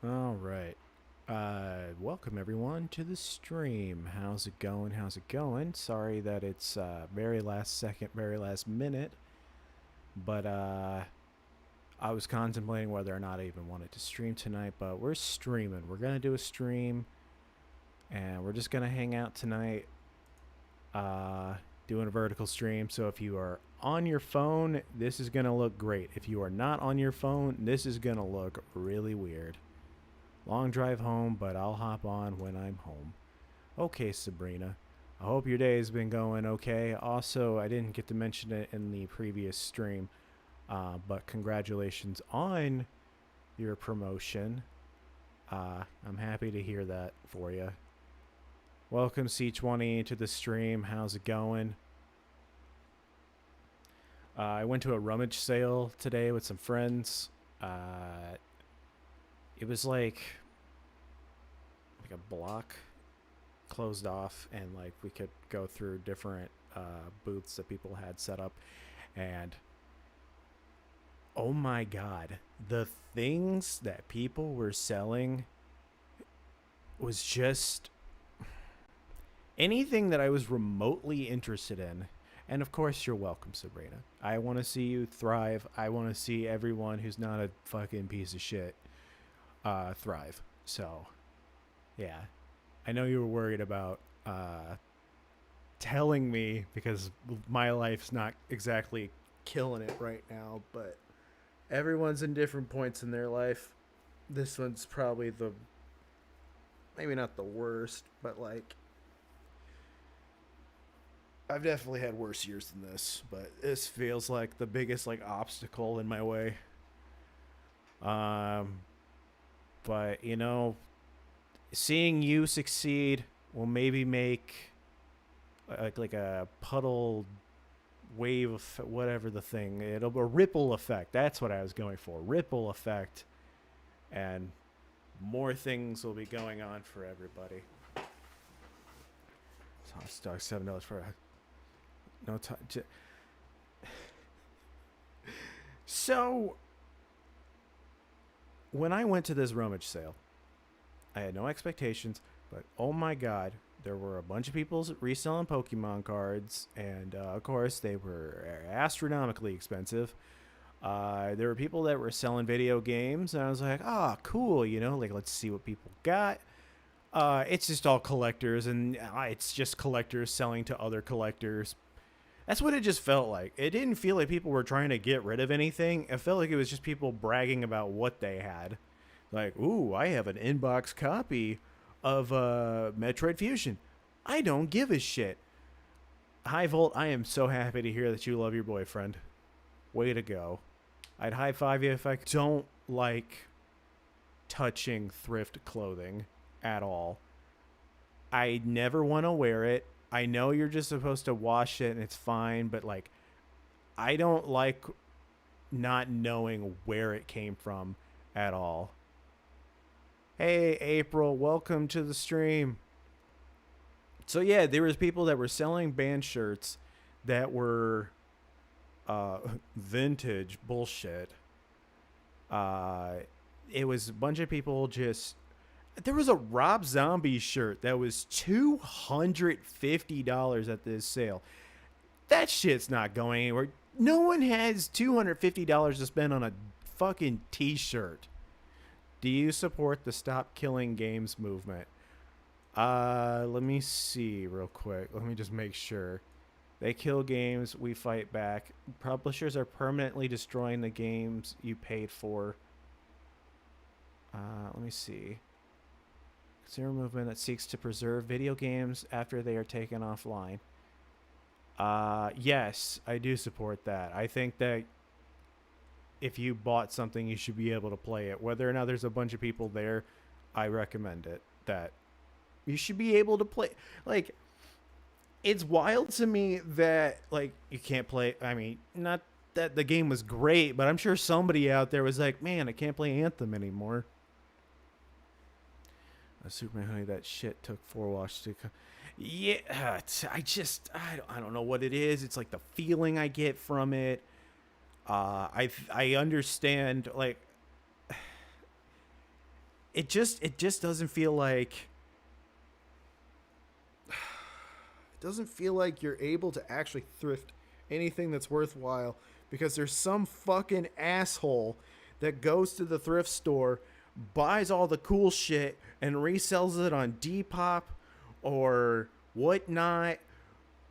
All right. Welcome everyone to the stream. How's it going? How's it going? Sorry that it's very last second, very last minute, but I was contemplating whether or not I even wanted to stream tonight, but we're streaming. We're gonna do a stream, and we're just gonna hang out tonight, uh, doing a vertical stream. So if you are on your phone, this is gonna look great. If you are not on your phone, this is gonna look really weird. Long drive home, but I'll hop on when I'm home. Okay, Sabrina. I hope your day has been going okay. Also, I didn't get to mention it in the previous stream, but congratulations on your promotion. I'm happy to hear that for you. Welcome, C20, to the stream. How's it going? I went to a rummage sale today with some friends. It was like a block closed off, and like we could go through different booths that people had set up, and oh my god, the things that people were selling was just anything that I was remotely interested in. And of course, you're welcome, Sabrina. I want to see you thrive. I want to see everyone who's not a fucking piece of shit thrive. So, yeah. I know you were worried about telling me because my life's not exactly killing it right now, but everyone's in different points in their life. This one's probably maybe not the worst, but like I've definitely had worse years than this, but this feels like the biggest like obstacle in my way. Um, but seeing you succeed will maybe make like a puddle wave of whatever the thing. It'll be a ripple effect. That's what I was going for. Ripple effect, and more things will be going on for everybody. So stock $7 for no time. So when I went to this rummage sale, I had no expectations, but oh my god, there were a bunch of people reselling Pokemon cards, and of course they were astronomically expensive. There were people that were selling video games, and I was like, ah, oh, cool, like let's see what people got. It's just all collectors, and it's just collectors selling to other collectors. That's what it just felt like. It didn't feel like people were trying to get rid of anything. It felt like it was just people bragging about what they had. Like, ooh, I have an inbox copy of Metroid Fusion. I don't give a shit. High Volt, I am so happy to hear that you love your boyfriend. Way to go. I'd high five you if I don't like touching thrift clothing at all. I never want to wear it. I know you're just supposed to wash it and it's fine, but like, I don't like not knowing where it came from at all. Hey, April, welcome to the stream. So yeah, there was people that were selling band shirts that were vintage bullshit. It was a bunch of people just. There was a Rob Zombie shirt that was $250 at this sale. That shit's not going anywhere. No one has $250 to spend on a fucking t-shirt. Do you support the Stop Killing Games movement? Let me see real quick. Let me just make sure. They kill games, we fight back. Publishers are permanently destroying the games you paid for. Let me see. Consumer movement that seeks to preserve video games after they are taken offline. Yes, I do support that. I think that if you bought something, you should be able to play it. Whether or not there's a bunch of people there, I recommend it. That you should be able to play. Like, it's wild to me that, like, you can't play. I mean, not that the game was great, but I'm sure somebody out there was like, man, I can't play Anthem anymore. Superman honey, that shit took 4 wash to yeah, I don't know what it is. It's like the feeling I get from it. I understand, like, it just doesn't feel like you're able to actually thrift anything that's worthwhile because there's some fucking asshole that goes to the thrift store, buys all the cool shit, and resells it on Depop or whatnot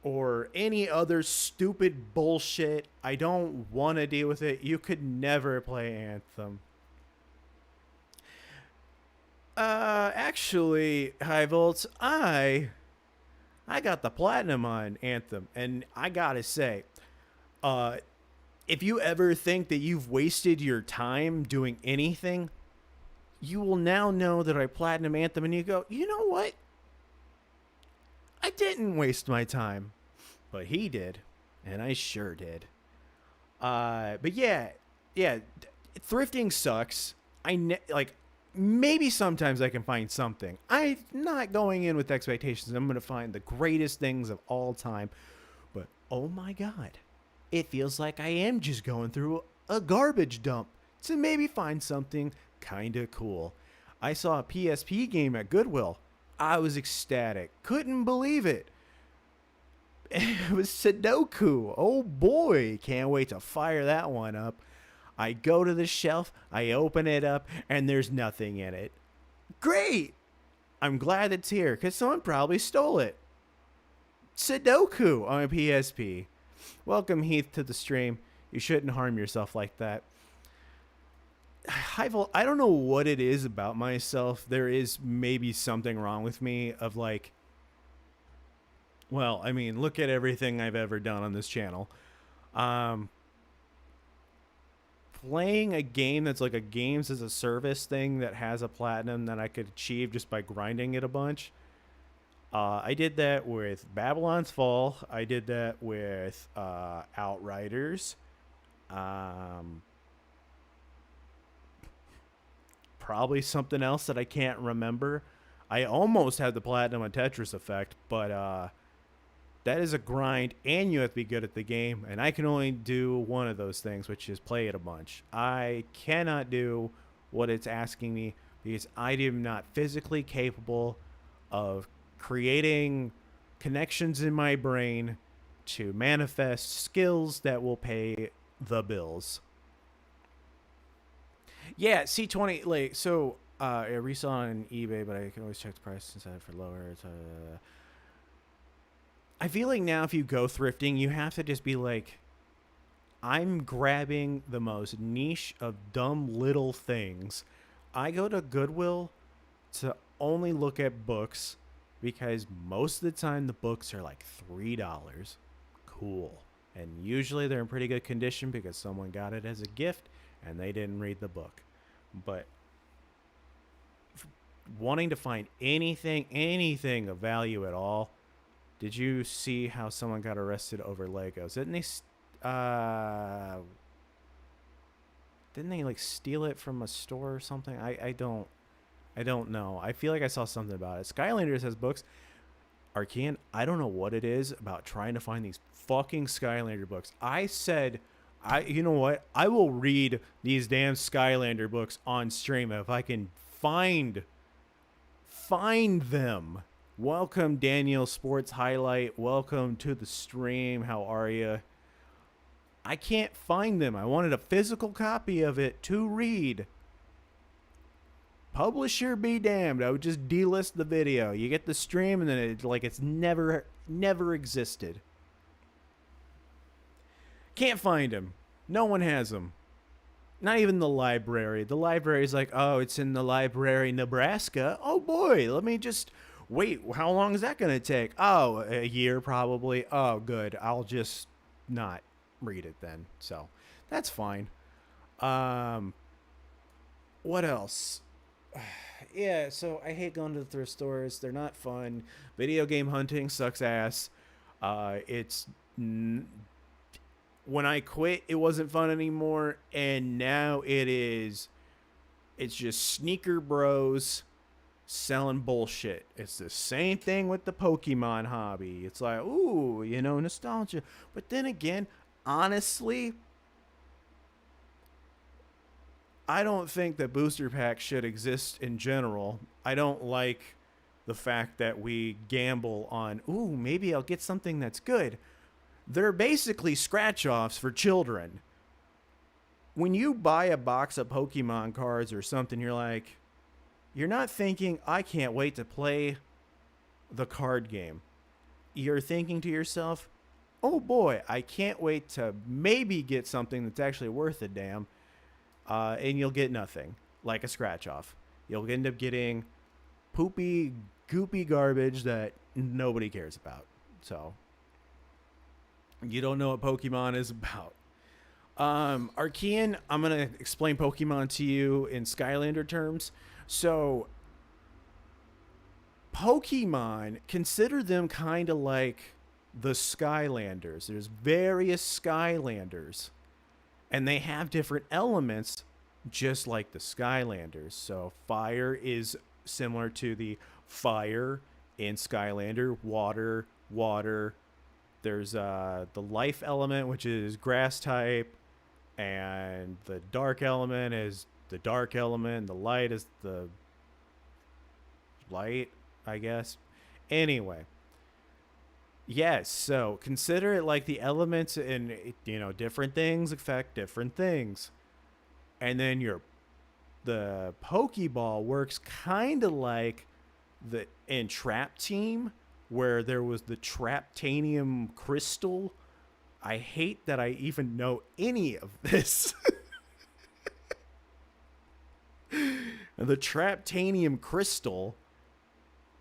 or any other stupid bullshit. I don't want to deal with it. You could never play Anthem. Actually, High Volts, I got the platinum on Anthem, and I gotta say, if you ever think that you've wasted your time doing anything, you will now know that I platinum Anthem, and you go, you know what? I didn't waste my time, but he did, and I sure did. But yeah, thrifting sucks. Maybe sometimes I can find something. I'm not going in with expectations I'm going to find the greatest things of all time. But oh my God, it feels like I am just going through a garbage dump to maybe find something kind of cool. I saw a PSP game at Goodwill. I was ecstatic. Couldn't believe it. It was Sudoku. Oh boy, can't wait to fire that one up. I go to the shelf, I open it up, and there's nothing in it. Great! I'm glad it's here, because someone probably stole it. Sudoku on PSP. Welcome, Heath, to the stream. You shouldn't harm yourself like that. I don't know what it is about myself. There is maybe something wrong with me of like... Well, I mean, look at everything I've ever done on this channel. Playing a game that's like a games as a service thing that has a platinum that I could achieve just by grinding it a bunch. I did that with Babylon's Fall. I did that with Outriders. Probably something else that I can't remember. I almost had the platinum on Tetris Effect, but that is a grind, and you have to be good at the game, and I can only do one of those things, which is play it a bunch. I cannot do what it's asking me because I am not physically capable of creating connections in my brain to manifest skills that will pay the bills. Yeah, C20, like, so I resell on eBay, but I can always check the price since I have for lower. I feel like now if you go thrifting, you have to just be like, I'm grabbing the most niche of dumb little things. I go to Goodwill to only look at books because most of the time the books are like $3. Cool. And usually they're in pretty good condition because someone got it as a gift and they didn't read the book. But wanting to find anything of value at all. Did you see how someone got arrested over Legos? Didn't they like steal it from a store or something? I don't know. I feel like I saw something about it. Skylanders has books. Archean, I don't know what it is about trying to find these fucking Skylander books. I said, you know what? I will read these damn Skylander books on stream if I can find them. Welcome, Daniel Sports Highlight. Welcome to the stream. How are you? I can't find them. I wanted a physical copy of it to read. Publisher be damned. I would just delist the video. You get the stream and then it's never existed. Can't find them. No one has them. Not even the library. The library's like, oh, it's in the library, Nebraska. Oh boy, let me just... Wait, how long is that going to take? Oh, a year probably. Oh, good. I'll just not read it then. So that's fine. What else? Yeah, so I hate going to the thrift stores. They're not fun. Video game hunting sucks ass. When I quit, it wasn't fun anymore. And now it is. It's just sneaker bros selling bullshit. It's the same thing with the Pokemon hobby. It's like, ooh, nostalgia. But then again, honestly, I don't think that booster packs should exist in general. I don't like the fact that we gamble on, ooh, maybe I'll get something that's good. They're basically scratch offs for children. When you buy a box of Pokemon cards or something, you're not thinking, I can't wait to play the card game. You're thinking to yourself, oh boy, I can't wait to maybe get something that's actually worth a damn. And you'll get nothing, like a scratch off. You'll end up getting poopy, goopy garbage that nobody cares about. So, you don't know what Pokemon is about. Archean, I'm going to explain Pokemon to you in Skylander terms. So, Pokemon, consider them kind of like the Skylanders. There's various Skylanders, and they have different elements just like the Skylanders. So, fire is similar to the fire in Skylander, water. There's the life element, which is grass type, and the dark element is the dark element. The light is the light, I guess. Anyway, yes. So consider it like the elements, and different things affect different things, and then the Pokeball works kind of like the Entrap team, where there was the Traptanium crystal. I hate that I even know any of this. The Traptanium crystal,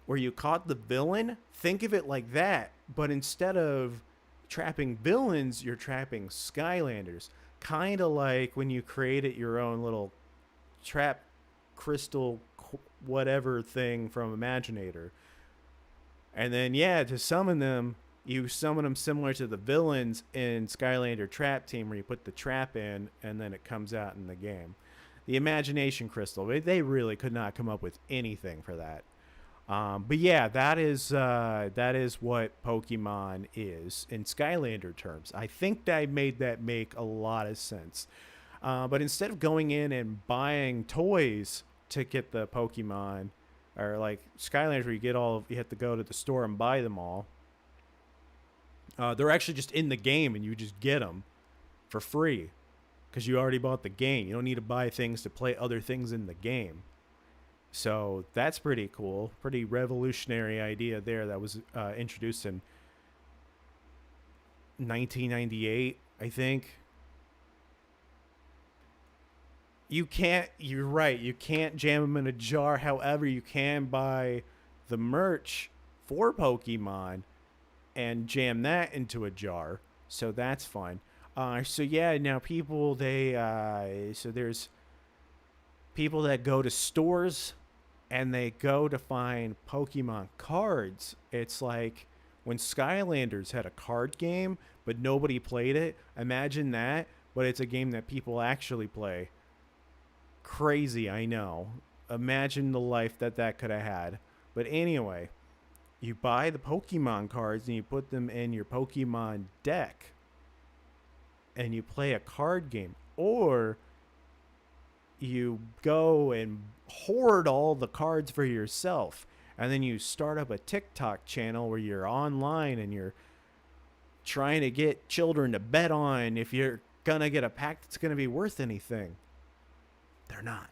where you caught the villain, think of it like that, but instead of trapping villains, you're trapping Skylanders. Kind of like when you created your own little trap crystal whatever thing from Imaginator. And then, to summon them, you summon them similar to the villains in Skylander Trap Team, where you put the trap in and then it comes out in the game. The Imagination Crystal, they really could not come up with anything for that. But yeah, that is what Pokemon is in Skylander terms. I think that I made that make a lot of sense. But instead of going in and buying toys to get the Pokemon, or like Skylanders, where you have to go to the store and buy them all. They're actually just in the game, and you just get them for free because you already bought the game. You don't need to buy things to play other things in the game. So that's pretty cool. Pretty revolutionary idea there that was introduced in 1998, I think. You're right, you can't jam them in a jar. However, you can buy the merch for Pokemon and jam that into a jar. So that's fun. Now people, there's people that go to stores and they go to find Pokemon cards. It's like when Skylanders had a card game, but nobody played it. Imagine that, but it's a game that people actually play. Crazy, I know. Imagine the life that could have had. But anyway, you buy the Pokemon cards and you put them in your Pokemon deck and you play a card game. Or you go and hoard all the cards for yourself, and then you start up a TikTok channel where you're online and you're trying to get children to bet on if you're gonna get a pack that's gonna be worth anything. They're not.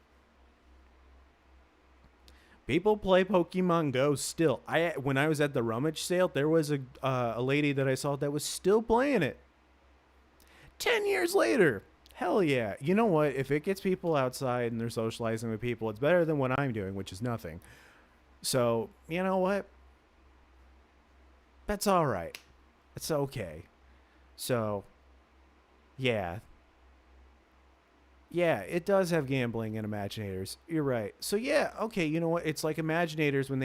People play Pokemon Go still. When I was at the rummage sale, there was a lady that I saw that was still playing it. 10 years later. Hell yeah. You know what? If it gets people outside and they're socializing with people, it's better than what I'm doing, which is nothing. So, you know what? That's all right. It's okay. So, yeah. Yeah, it does have gambling and Imaginators. You're right. So yeah, okay, you know what? It's like Imaginators when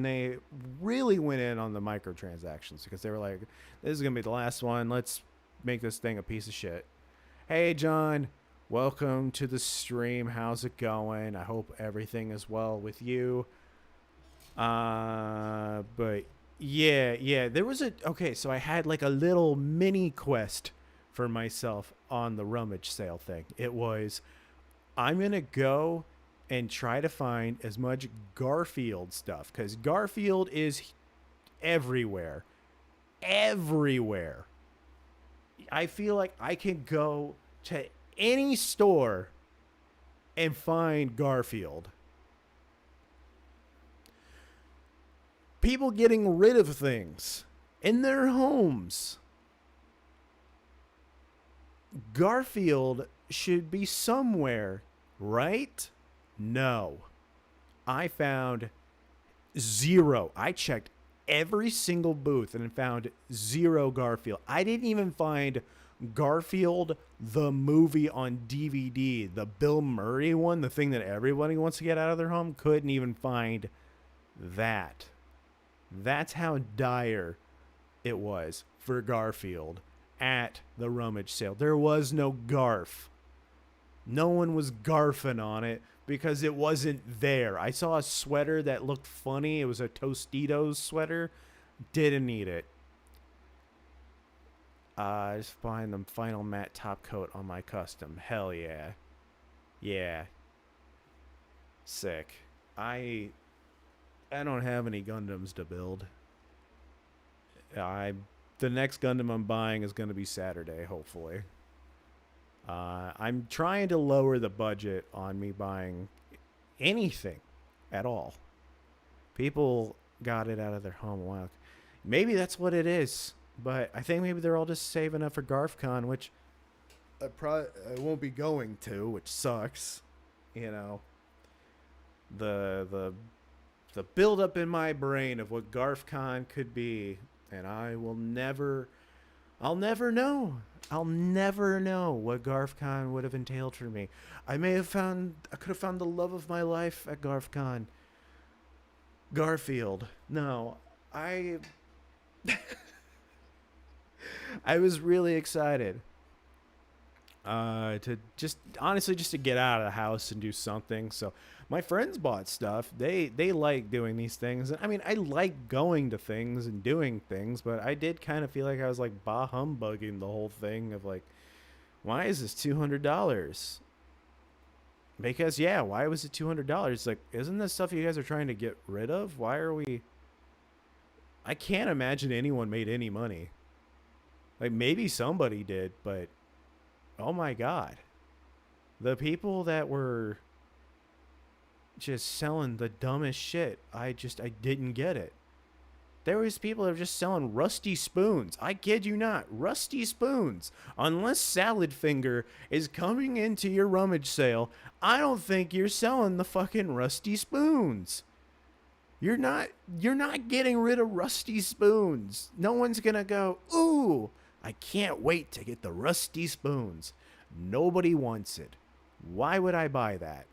they really went in on the microtransactions, because they were like, this is going to be the last one. Let's make this thing a piece of shit. Hey, John. Welcome to the stream. How's it going? I hope everything is well with you. But yeah, there was so I had like a little mini quest for myself on the rummage sale thing. It was I'm going to go and try to find as much Garfield stuff because Garfield is everywhere. Everywhere. I feel like I can go to any store and find Garfield. People getting rid of things in their homes. Garfield should be somewhere, right? No. I found zero. I checked every single booth and found zero Garfield. I didn't even find Garfield the movie on DVD, the Bill Murray one, the thing that everybody wants to get out of their home. Couldn't even find that. That's how dire it was for Garfield at the rummage sale. There was no Garf. No one was garfing on it because it wasn't there. I saw a sweater that looked funny. It was a Tostitos sweater. Didn't need it. Just buying the final matte top coat on my custom. Hell yeah. Yeah. Sick. I don't have any Gundams to build. The next Gundam I'm buying is going to be Saturday, hopefully. I'm trying to lower the budget on me buying anything at all. People got it out of their home a while. Maybe that's what it is, but I think maybe they're all just saving up for GarfCon, which I won't be going to, which sucks. You know, the build up in my brain of what GarfCon could be, and I'll never know. I'll never know what GarfCon would have entailed for me. I could have found the love of my life at GarfCon. Garfield. No, I was really excited to just to get out of the house and do something. So my friends bought stuff. They like doing these things. I mean, I like going to things and doing things, but I did kind of feel like I was like bah humbugging the whole thing of like, why is this $200? Because yeah, why was it $200? Like, isn't this stuff you guys are trying to get rid of? Why are we? I can't imagine anyone made any money. Like maybe somebody did, but oh my God, the people that were just selling the dumbest shit, I didn't get it. There was people that were just selling rusty spoons. I kid you not, rusty spoons. Unless Salad Finger is coming into your rummage sale, I don't think you're selling the fucking rusty spoons. You're not getting rid of rusty spoons. No one's gonna go, ooh, I can't wait to get the rusty spoons. Nobody wants it. Why would I buy that?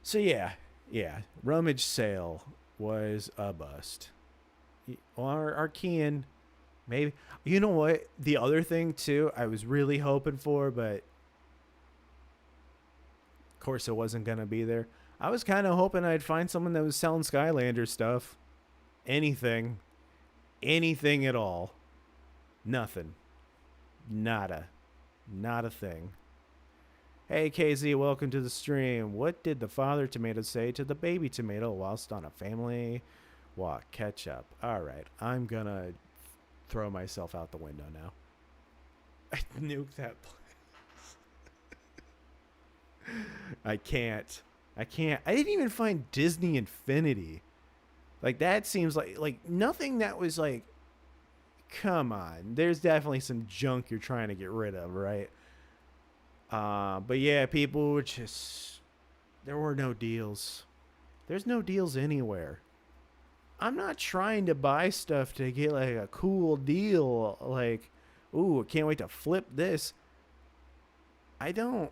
So yeah, rummage sale was a bust. Our Kian, maybe. You know what? The other thing too, I was really hoping for, but of course it wasn't gonna be there. I was kind of hoping I'd find someone that was selling Skylander stuff. Anything at all. Nothing. Nada. Not a thing. Hey KZ, welcome to the stream. What did the father tomato say to the baby tomato whilst on a family walk? Catch up. Alright, I'm gonna throw myself out the window now. I nuked that place. I can't. I didn't even find Disney Infinity. Like, that seems like nothing that was like, come on. There's definitely some junk you're trying to get rid of, right? But yeah, people were just, there were no deals. There's no deals anywhere. I'm not trying to buy stuff to get like a cool deal. Like, ooh, I can't wait to flip this. I don't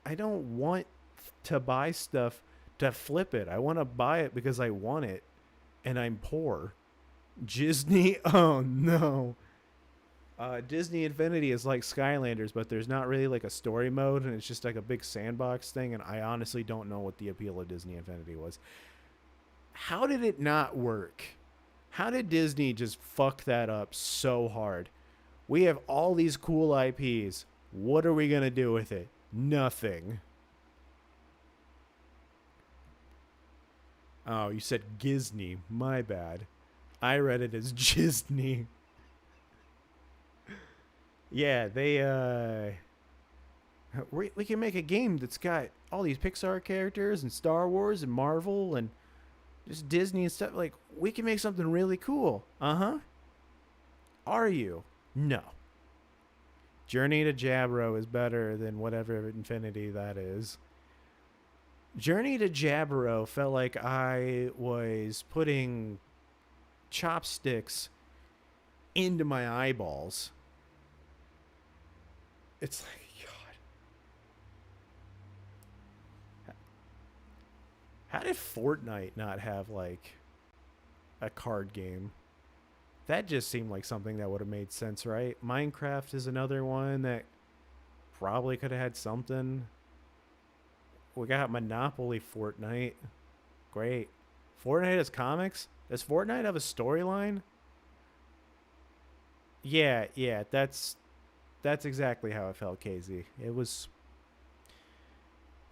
want to buy stuff to flip it. I want to buy it because I want it, and I'm poor. Disney, oh no. Disney Infinity is like Skylanders, but there's not really like a story mode, and it's just like a big sandbox thing, and I honestly don't know what the appeal of Disney Infinity was. How did it not work? How did Disney just fuck that up so hard? We have all these cool IPs. What are we going to do with it? Nothing. Oh, you said Gisney. My bad. I read it as Gisney. Yeah, we can make a game that's got all these Pixar characters and Star Wars and Marvel and just Disney and stuff. Like, we can make something really cool. Uh huh. Are you? No. Journey to Jabro is better than whatever Infinity that is. Journey to Jabro felt like I was putting chopsticks into my eyeballs. It's like, God. How did Fortnite not have, like, a card game? That just seemed like something that would have made sense, right? Minecraft is another one that probably could have had something. We got Monopoly Fortnite. Great. Fortnite has comics? Does Fortnite have a storyline? Yeah, that's exactly how it felt, KZ. It was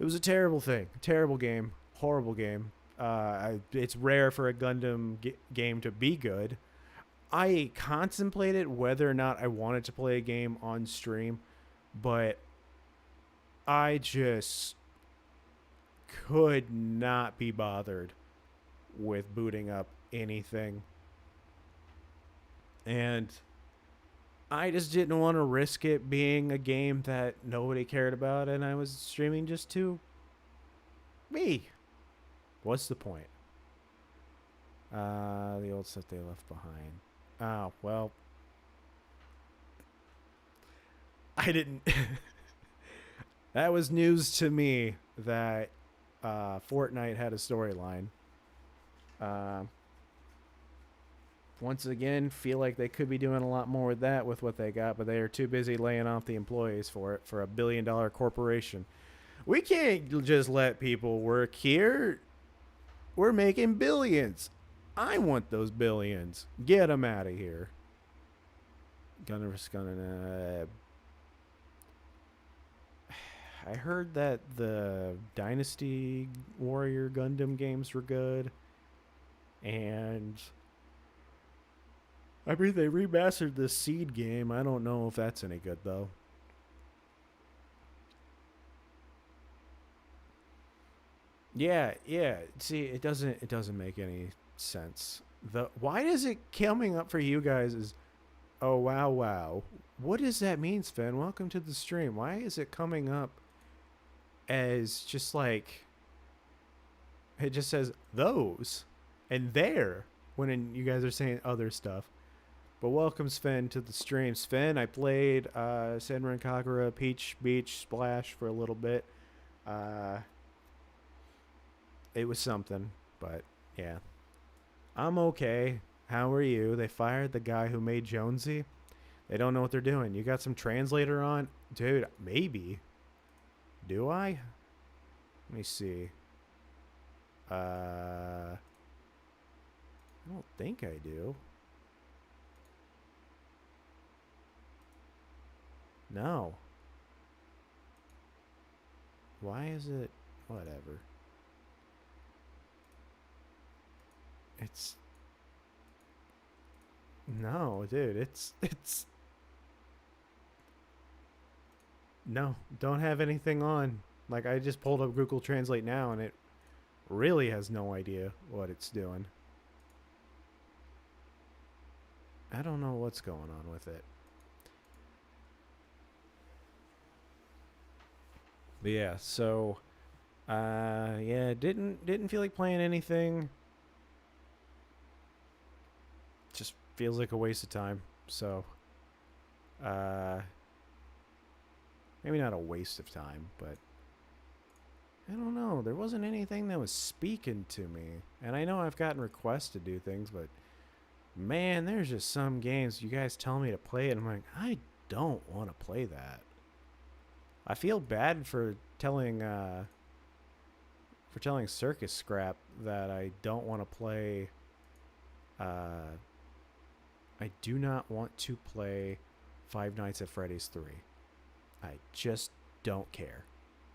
a terrible thing. Terrible game. Horrible game. It's rare for a Gundam game to be good. I contemplated whether or not I wanted to play a game on stream, but I just could not be bothered with booting up anything. And I just didn't want to risk it being a game that nobody cared about, and I was streaming just to me. What's the point? The old stuff they left behind. Oh, well. I didn't. That was news to me that Fortnite had a storyline. Once again, feel like they could be doing a lot more with that with what they got, but they are too busy laying off the employees for it for $1 billion corporation. We can't just let people work here. We're making billions. I want those billions. Get them out of here. I heard that the Dynasty Warrior Gundam games were good. And I mean, they remastered the Seed game. I don't know if that's any good, though. Yeah. See, it doesn't make any sense. Why is it coming up for you guys as, oh wow? What does that mean, Sven? Welcome to the stream. Why is it coming up as just like, it just says those and there when you guys are saying other stuff? But welcome, Sven, to the stream. Sven, I played Senran Kagura Peach Beach Splash for a little bit. It was something, but yeah. I'm okay. How are you? They fired the guy who made Jonesy. They don't know what they're doing. You got some translator on? Dude, maybe. Do I? Let me see. I don't think I do. No. Why is it? Whatever. It's no, dude. It's no. Don't have anything on. Like, I just pulled up Google Translate now, and it really has no idea what it's doing. I don't know what's going on with it. But yeah, so yeah, didn't feel like playing anything. Just feels like a waste of time. So maybe not a waste of time, but I don't know. There wasn't anything that was speaking to me. And I know I've gotten requests to do things, but man, there's just some games you guys tell me to play it, and I'm like, I don't want to play that. I feel bad for telling Circus Scrap that I don't want to play. I do not want to play Five Nights at Freddy's 3. I I just don't care.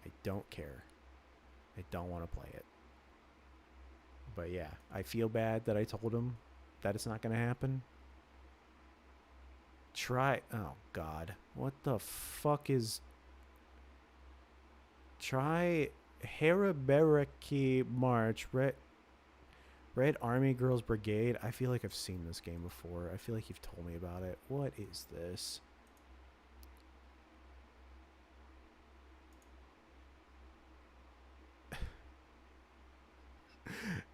I don't care. I don't want to play it. But yeah, I feel bad that I told him that it's not going to happen. Try. Oh, God. What the fuck is. Try Harabaraki March. Red Army Girls Brigade. I feel like I've seen this game before. I feel like you've told me about it. What is this?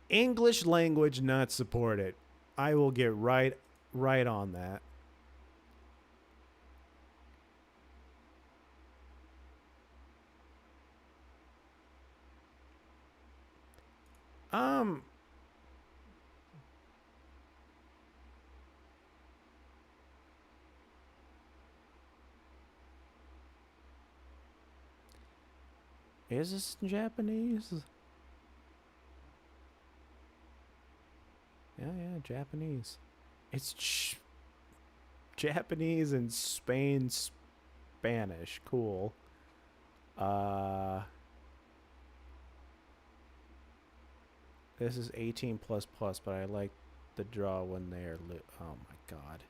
English language not supported. I will get right on that. Is this in Japanese? Yeah, Japanese. It's Japanese and Spanish. Cool. This is 18 plus plus, but I like the draw when they're oh my god.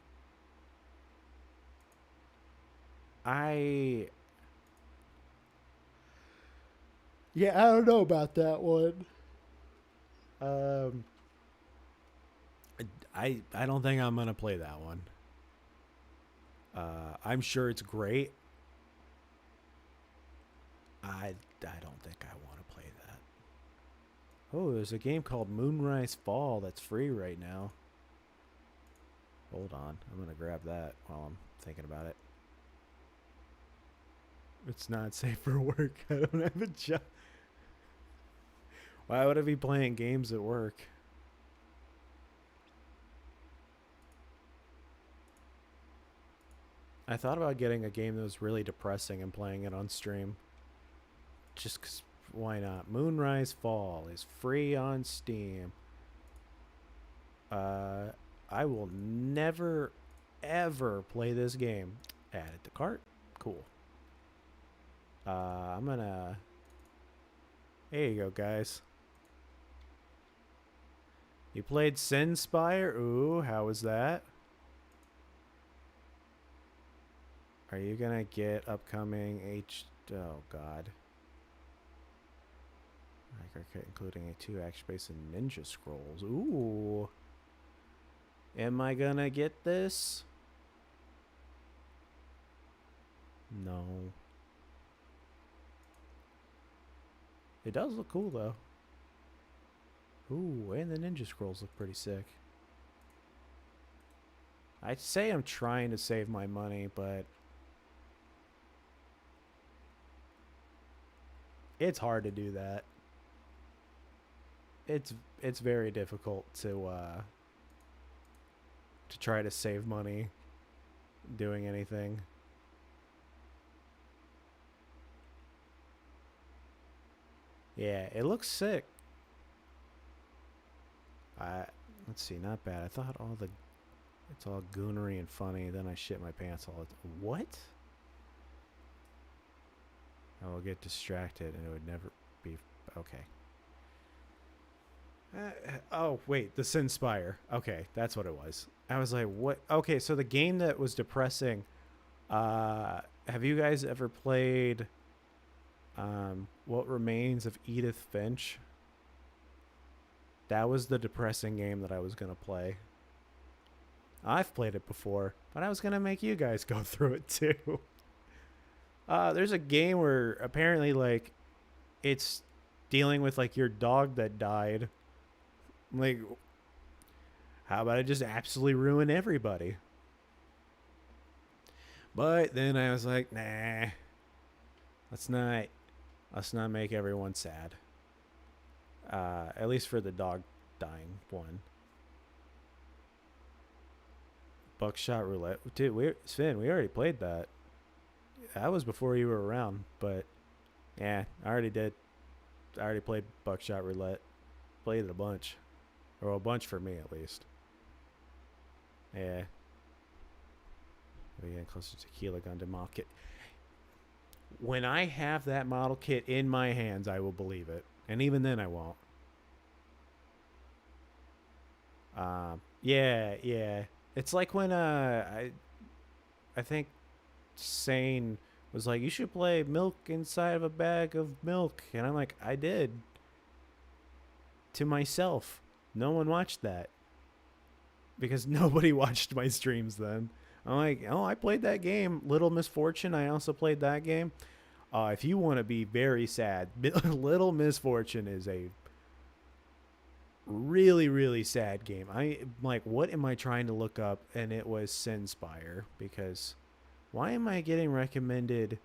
Yeah, I don't know about that one. I don't think I'm gonna play that one. I'm sure it's great. I don't think I want to play that. Oh, there's a game called Moonrise Fall that's free right now. Hold on, I'm gonna grab that while I'm thinking about it. It's not safe for work. I don't have a job. Why would I be playing games at work? I thought about getting a game that was really depressing and playing it on stream. Just 'cause, why not? Moonrise Fall is free on Steam. I will never, ever play this game. Add it to cart. Cool. I'm gonna... There you go, guys. You played Sinspire? Ooh, how was that? Are you gonna get upcoming Oh, God. Including a 2 action based in Ninja Scrolls. Ooh. Am I gonna get this? No. It does look cool, though. Ooh, and the Ninja Scrolls look pretty sick. I'd say I'm trying to save my money, but... it's hard to do that. It's very difficult to try to save money doing anything. Yeah, it looks sick. Let's see, not bad. I thought it's all goonery and funny, then I shit my pants all the time. What? I will get distracted and it would never be okay. Oh, wait, the Sinspire. Okay, that's what it was. I was like, what? Okay, so the game that was depressing, have you guys ever played What Remains of Edith Finch? That was the depressing game that I was going to play. I've played it before, but I was going to make you guys go through it too. There's a game where apparently, like, it's dealing with, like, your dog that died. Like, how about I just absolutely ruin everybody? But then I was like, nah, let's not make everyone sad. At least for the dog dying one. Buckshot Roulette. Dude, Sven, we already played that. That was before you were around, but yeah, I already did. I already played Buckshot Roulette. Played it a bunch. Or a bunch for me, at least. Yeah. We're getting closer to Tequila Gundam. When I have that model kit in my hands, I will believe it. And even then, I won't. Yeah, yeah. It's like when I think Sane was like, "You should play milk inside of a bag of milk," and I'm like, "I did to myself. No one watched that because nobody watched my streams then." I'm like, "Oh, I played that game, Little Misfortune. I also played that game." If you want to be very sad, Little Misfortune is a really, really sad game. I'm like, what am I trying to look up? And it was Sinspire, because why am I getting recommended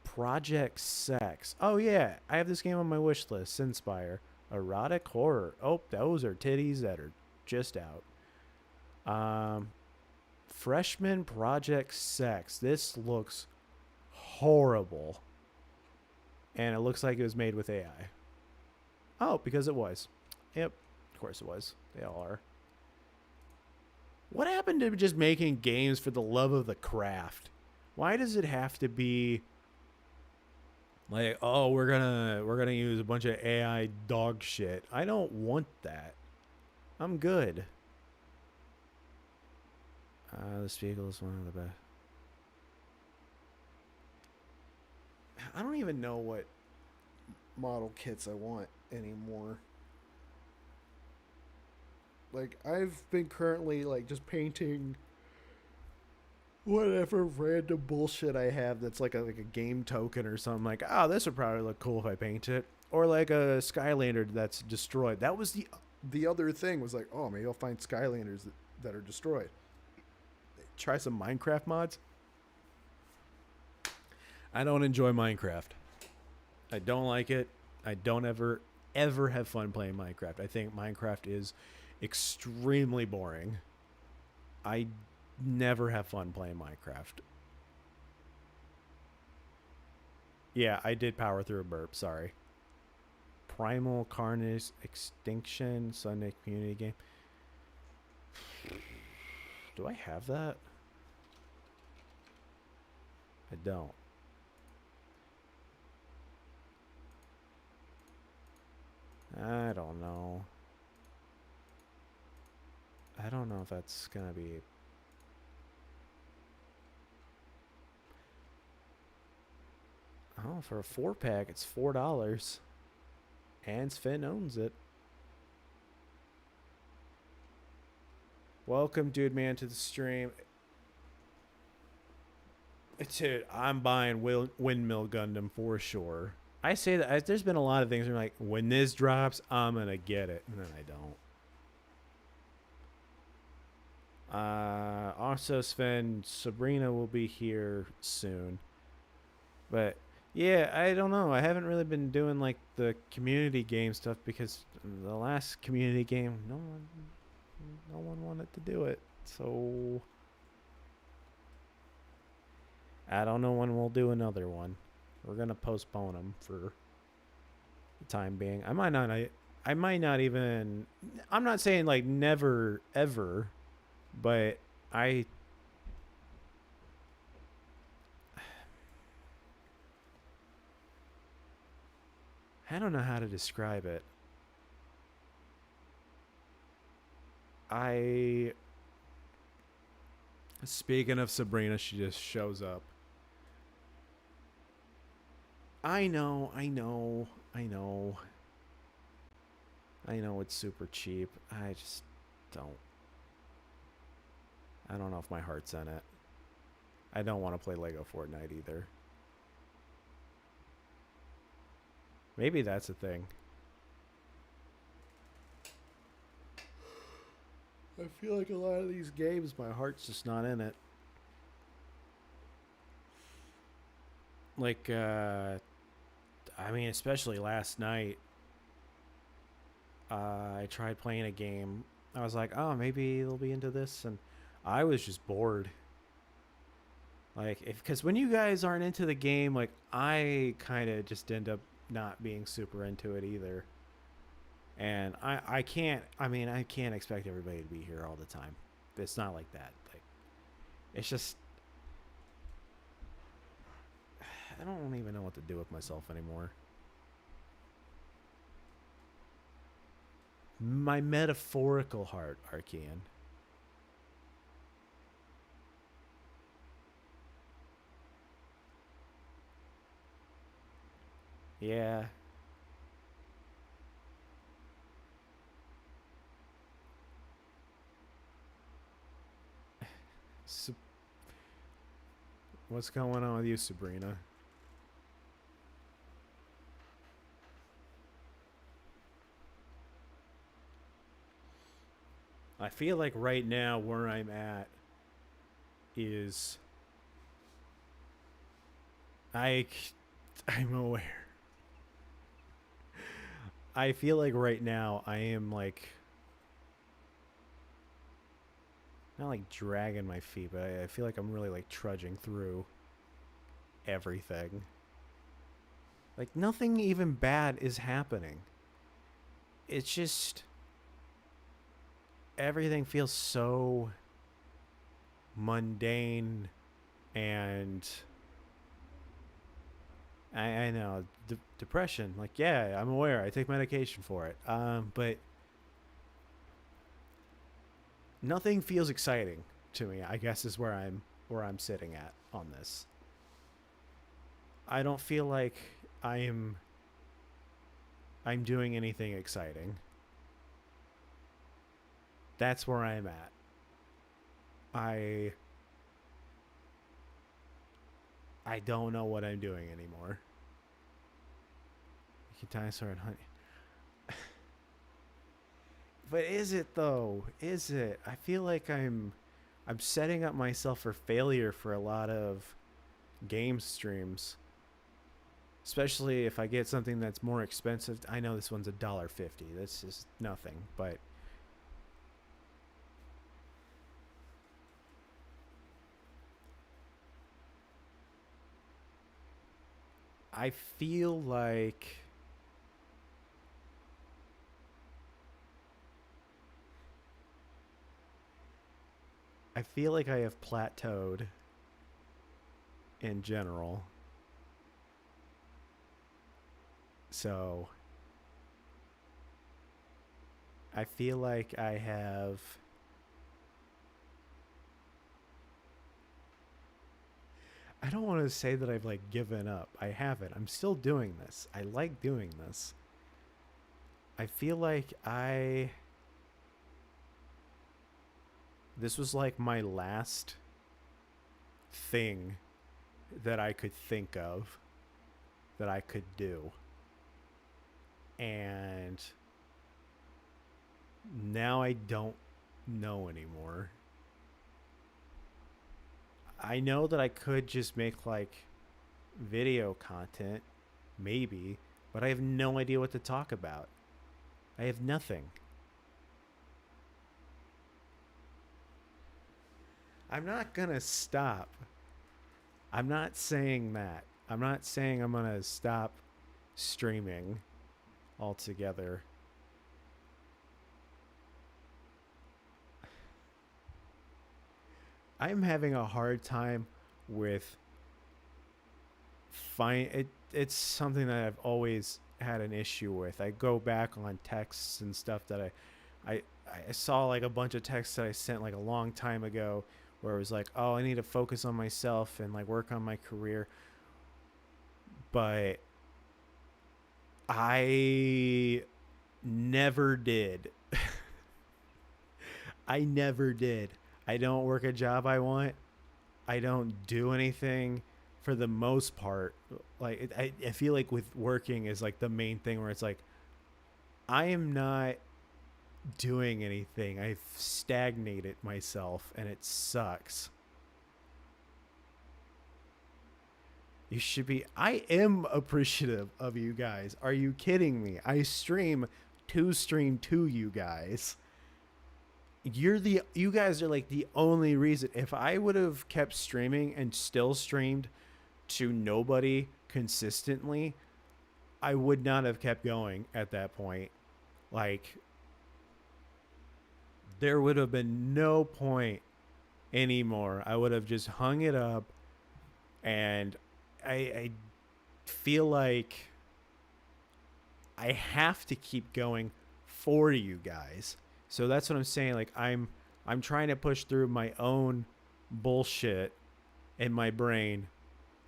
Project Sex? Oh yeah, I have this game on my wish list, Sinspire. Erotic horror. Oh, those are titties that are just out. Um, Freshman Project Sex. This looks horrible. And it looks like it was made with AI. Oh, because it was. Yep, of course it was. They all are. What happened to just making games for the love of the craft? Why does it have to be like, oh, we're gonna use a bunch of AI dog shit? I don't want that. I'm good. The Spiegel is one of the best. I don't even know what model kits I want anymore. Like, I've been currently like just painting whatever random bullshit I have that's like a game token or something. Like, oh, this would probably look cool if I paint it. Or like a Skylander that's destroyed. That was the other thing, was like, oh, maybe I'll find Skylanders that are destroyed. Try some Minecraft mods. I don't enjoy Minecraft. I don't like it. I don't ever have fun playing Minecraft. I think Minecraft is extremely boring. I never have fun playing Minecraft. Yeah, I did power through a burp. Sorry. Primal Carnage Extinction Sunday community game. Do I have that? I don't. I don't know. I don't know if that's gonna be. Oh, for a 4-pack, it's $4. And Sven owns it. Welcome, dude man, to the stream. Dude, I'm buying Windmill Gundam for sure. I say that there's been a lot of things where I'm like, when this drops, I'm gonna get it, and then I don't. Also, Sven, Sabrina will be here soon. But yeah, I don't know. I haven't really been doing like the community game stuff because the last community game, no one wanted to do it. So I don't know when we'll do another one. We're gonna postpone them for the time being. I might not even. I'm not saying like never ever, but I don't know how to describe it. Speaking of Sabrina, she just shows up. I know it's super cheap. I just don't. I don't know if my heart's in it. I don't want to play Lego Fortnite either. Maybe that's a thing. I feel like a lot of these games, my heart's just not in it. Like, I mean, especially last night, I tried playing a game. I was like, oh, maybe they'll be into this, and I was just bored. Like, because when you guys aren't into the game, like, I kind of just end up not being super into it either. And I can't expect everybody to be here all the time. It's not like that. Like, it's just, I don't even know what to do with myself anymore. My metaphorical heart, Archean. Yeah. So, what's going on with you, Sabrina? I feel like right now where I'm at is I I'm aware. I feel like right now I am like not like dragging my feet, but I feel like I'm really like trudging through everything. Like nothing even bad is happening. It's just everything feels so mundane and I know depression. Like, yeah, I'm aware. I take medication for it. But nothing feels exciting to me. I guess is where I'm sitting at on this. I don't feel like I'm I'm doing anything exciting. That's where I'm at. I I don't know what I'm doing anymore. Dinosaur and honey. But is it though? Is it? I feel like I'm setting up myself for failure for a lot of game streams. Especially if I get something that's more expensive. I know this one's $1.50. That's just nothing. But I feel like I have plateaued in general. So I feel like I have. I don't want to say that I've like given up. I haven't. I'm still doing this. I like doing this. I feel like I. This was like my last thing that I could think of that I could do. And now I don't know anymore. I know that I could just make like video content, maybe, but I have no idea what to talk about. I have nothing. I'm not gonna stop. I'm not saying that. I'm not saying I'm gonna stop streaming altogether. I'm having a hard time with it's something that I've always had an issue with. I go back on texts and stuff that I I saw like a bunch of texts that I sent like a long time ago where it was like, "Oh, I need to focus on myself and like work on my career." But I never did. I never did. I don't work a job I want. I don't do anything for the most part. Like I feel like with working is like the main thing where it's like I am not doing anything. I've stagnated myself and it sucks. You should be. I am appreciative of you guys. Are you kidding me? I stream to you guys. You guys are like the only reason. If I would have kept streaming and still streamed to nobody consistently, I would not have kept going at that point. Like there would have been no point anymore. I would have just hung it up and I feel like I have to keep going for you guys. So that's what I'm saying. Like I'm trying to push through my own bullshit in my brain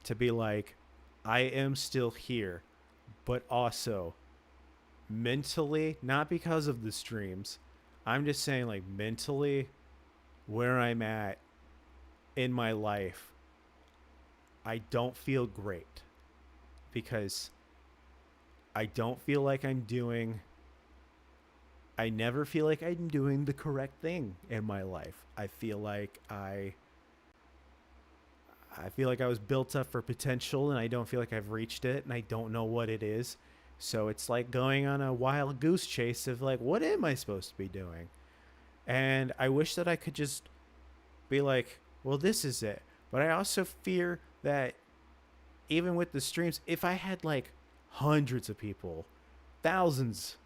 to be like, I am still here, but also mentally, not because of the streams. I'm just saying, like, mentally, where I'm at in my life, I don't feel great because I don't feel like I never feel like I'm doing the correct thing in my life. I feel like I was built up for potential and I don't feel like I've reached it and I don't know what it is. So it's like going on a wild goose chase of like, what am I supposed to be doing? And I wish that I could just be like, well, this is it. But I also fear that even with the streams, if I had like hundreds of people, thousands,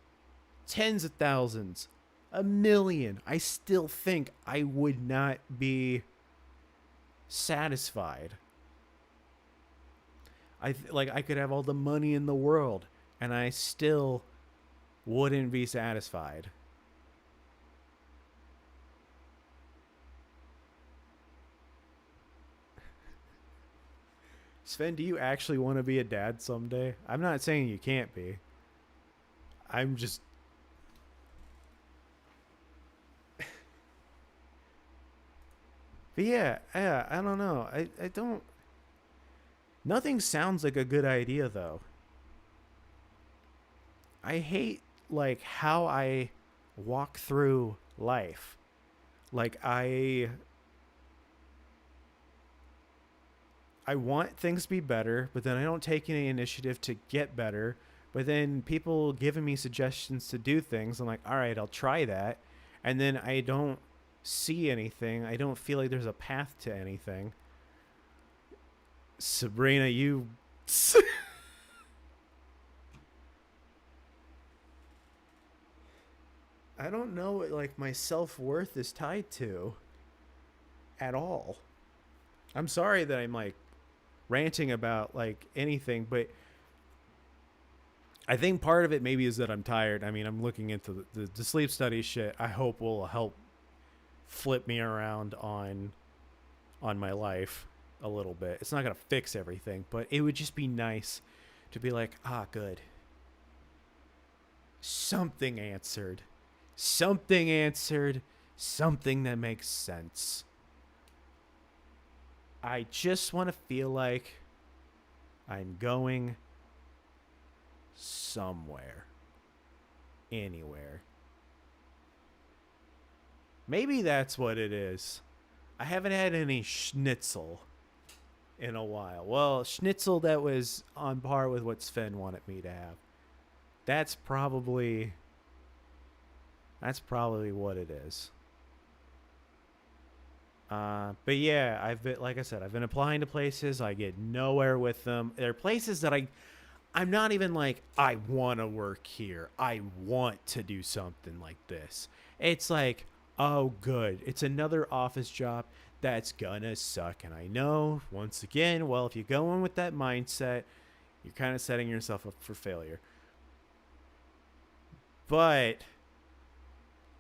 tens of thousands, a million, I still think I would not be satisfied. Like I could have all the money in the world and I still wouldn't be satisfied. Sven, do you actually want to be a dad someday? I'm not saying you can't be. I'm just But yeah, I don't know. I don't Nothing sounds like a good idea though. I hate like how I walk through life. Like I want things to be better, but then I don't take any initiative to get better. But then people giving me suggestions to do things, I'm like, all right, I'll try that. And then I don't see anything. I don't feel like there's a path to anything. Sabrina, you. I don't know what like my self worth is tied to at all. I'm sorry that I'm like ranting about like anything, but I think part of it maybe is that I'm tired. I mean, I'm looking into the sleep study shit. I hope will help flip me around on my life a little bit. It's not gonna fix everything, but it would just be nice to be like, ah, good. Something answered. Something answered. Something that makes sense. I just want to feel like I'm going somewhere. Anywhere. Maybe that's what it is. I haven't had any schnitzel in a while. Well, schnitzel that was on par with what Sven wanted me to have. That's probably what it is. But yeah, I've been, like I said, I've been applying to places. I get nowhere with them. There are places that I'm not even like, I want to work here. I want to do something like this. It's like, oh, good. It's another office job that's gonna suck. And I know, once again, well, if you go in with that mindset, you're kind of setting yourself up for failure. But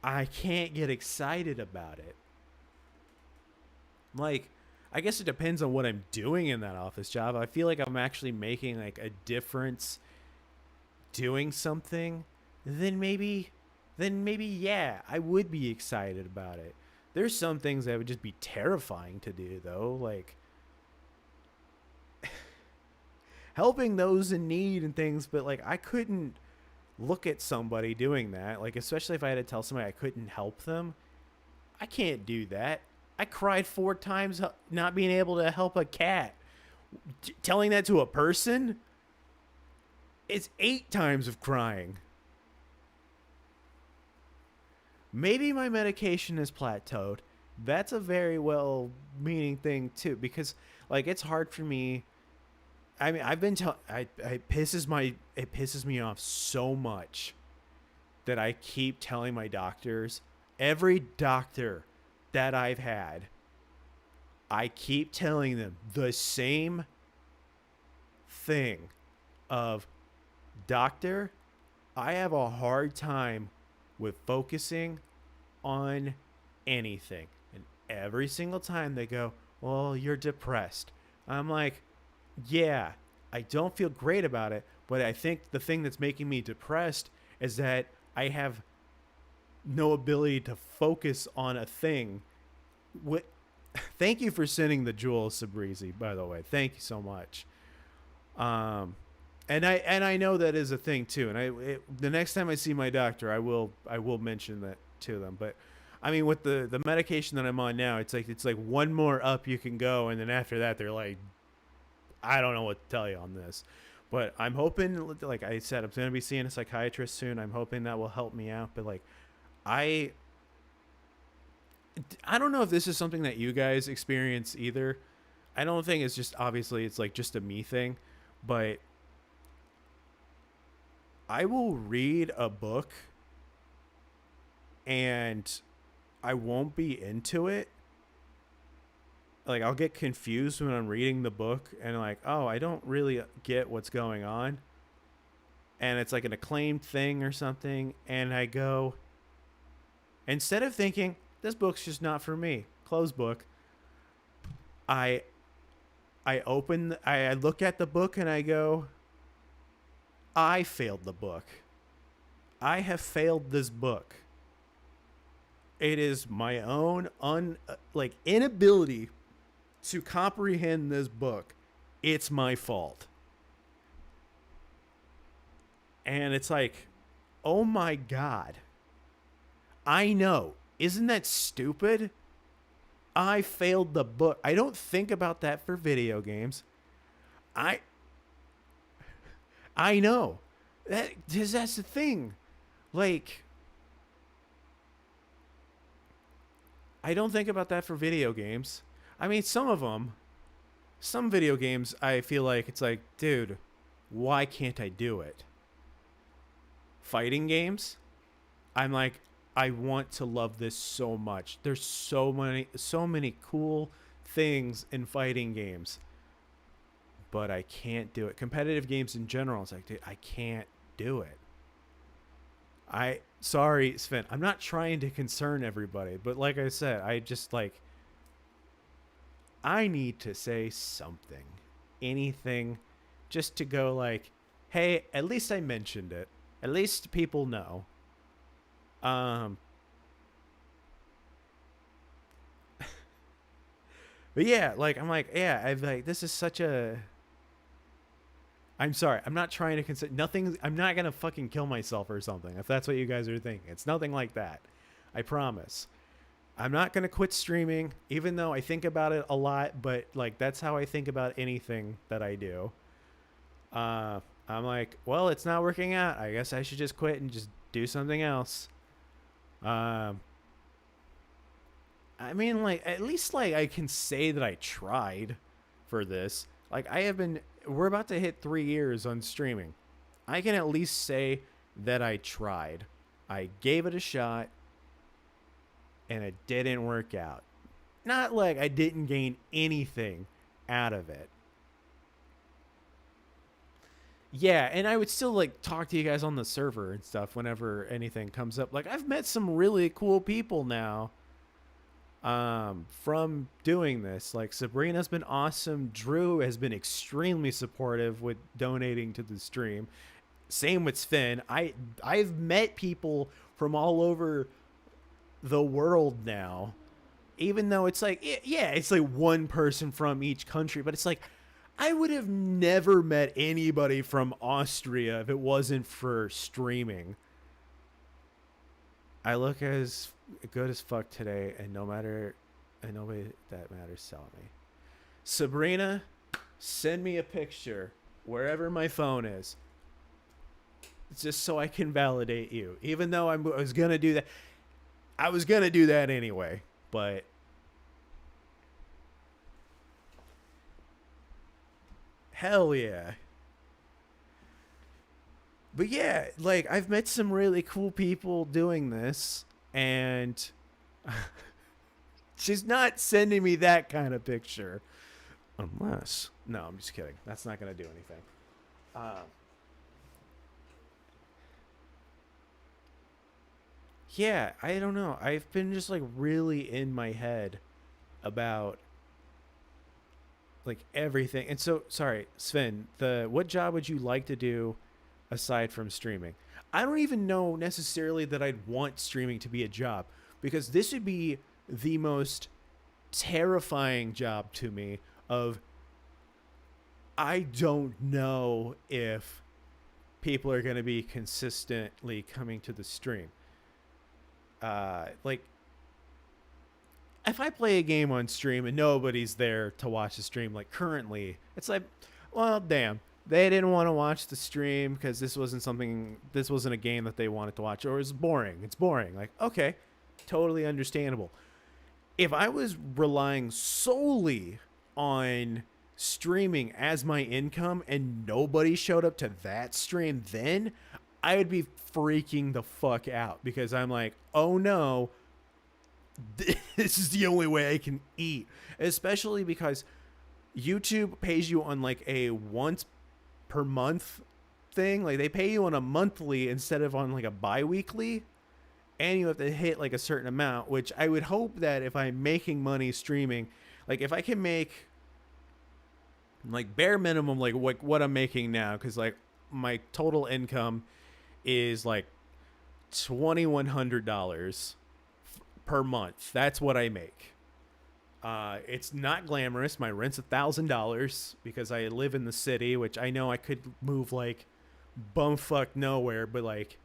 I can't get excited about it. Like, I guess it depends on what I'm doing in that office job. I feel like I'm actually making like a difference doing something, then maybe yeah, I would be excited about it. There's some things that would just be terrifying to do though, like helping those in need and things, but like I couldn't look at somebody doing that, like especially if I had to tell somebody I couldn't help them. I can't do that. I cried 4 times not being able to help a cat. Telling that to a person, it's 8 times of crying. Maybe my medication has plateaued. That's a very well meaning thing too, because like it's hard for me. I mean, it pisses me off so much that I keep telling my doctors, every doctor that I've had, I keep telling them the same thing. of doctor, I have a hard time with focusing on anything. And every single time they go, well, you're depressed. I'm like, yeah, I don't feel great about it, but I think the thing that's making me depressed is that I have no ability to focus on a thing. What? Thank you for sending the jewel, Sabrizi. By the way, thank you so much. Um, and I know that is a thing too. And the next time I see my doctor, I will mention that to them. But I mean, with the medication that I'm on now, it's like one more up you can go, and then after that, they're like, I don't know what to tell you on this. But I'm hoping, like I said, I'm going to be seeing a psychiatrist soon. I'm hoping that will help me out. But like, I I don't know if this is something that you guys experience either. I don't think it's just obviously it's like just a me thing, but I will read a book and I won't be into it. Like I'll get confused when I'm reading the book and like, oh, I don't really get what's going on. And it's like an acclaimed thing or something, and I go, instead of thinking this book's just not for me, close book, I I look at the book and I go, I failed the book. I have failed this book. It is my own inability to comprehend this book. It's my fault. And it's like, oh my God. I know. Isn't that stupid? I failed the book. I don't think about that for video games. I know. That's the thing. Like, I don't think about that for video games. I mean, some video games, I feel like it's like, dude, why can't I do it? Fighting games, I'm like, I want to love this so much. There's so many cool things in fighting games, but I can't do it. Competitive games in general, it's like, dude, I can't do it. Sorry, Sven, I'm not trying to concern everybody, but like I said, I need to say something, anything, just to go like, hey, at least I mentioned it. At least people know. But yeah, like I'm like, yeah, I've like this is such a. I'm sorry, I'm not trying to consider nothing. I'm not gonna fucking kill myself or something. If that's what you guys are thinking, it's nothing like that. I promise. I'm not gonna quit streaming, even though I think about it a lot. But like that's how I think about anything that I do. I'm like, well, it's not working out. I guess I should just quit and just do something else. I mean, like, at least, like, I can say that I tried for this. Like, we're about to hit 3 years on streaming. I can at least say that I tried. I gave it a shot, and it didn't work out. Not like I didn't gain anything out of it. Yeah, and I would still like talk to you guys on the server and stuff whenever anything comes up. Like I've met some really cool people now from doing this. Like Sabrina's been awesome. Drew has been extremely supportive with donating to the stream. Same with Sven. I've met people from all over the world now. Even though it's like it's like one person from each country, but it's like I would have never met anybody from Austria if it wasn't for streaming. I look as good as fuck today, and nobody that matters telling me. Sabrina, send me a picture wherever my phone is, just so I can validate you. Even though I was gonna do that, I was gonna do that anyway, but. Hell yeah. But yeah, like I've met some really cool people doing this, and she's not sending me that kind of picture. Unless, no, I'm just kidding. That's not going to do anything. Uh, yeah, I don't know. I've been just like really in my head about like everything. And so, sorry, Sven, the what job would you like to do aside from streaming? I don't even know necessarily that I'd want streaming to be a job because this would be the most terrifying job to me of I don't know if people are going to be consistently coming to the stream. Like if I play a game on stream and nobody's there to watch the stream, like currently, it's like, well, damn, they didn't want to watch the stream because this wasn't a game that they wanted to watch, or it's boring. It's boring. Like, okay, totally understandable. If I was relying solely on streaming as my income and nobody showed up to that stream, then I would be freaking the fuck out because I'm like, oh no, this is the only way I can eat. Especially because YouTube pays you on like a once per month thing. Like they pay you on a monthly instead of on like a bi-weekly. And you have to hit like a certain amount, which I would hope that if I'm making money streaming, like if I can make like bare minimum like what I'm making now, because like my total income is like $2,100 per month. That's what I make. It's not glamorous. My rent's $1,000 because I live in the city, which I know I could move like bumfuck nowhere, but like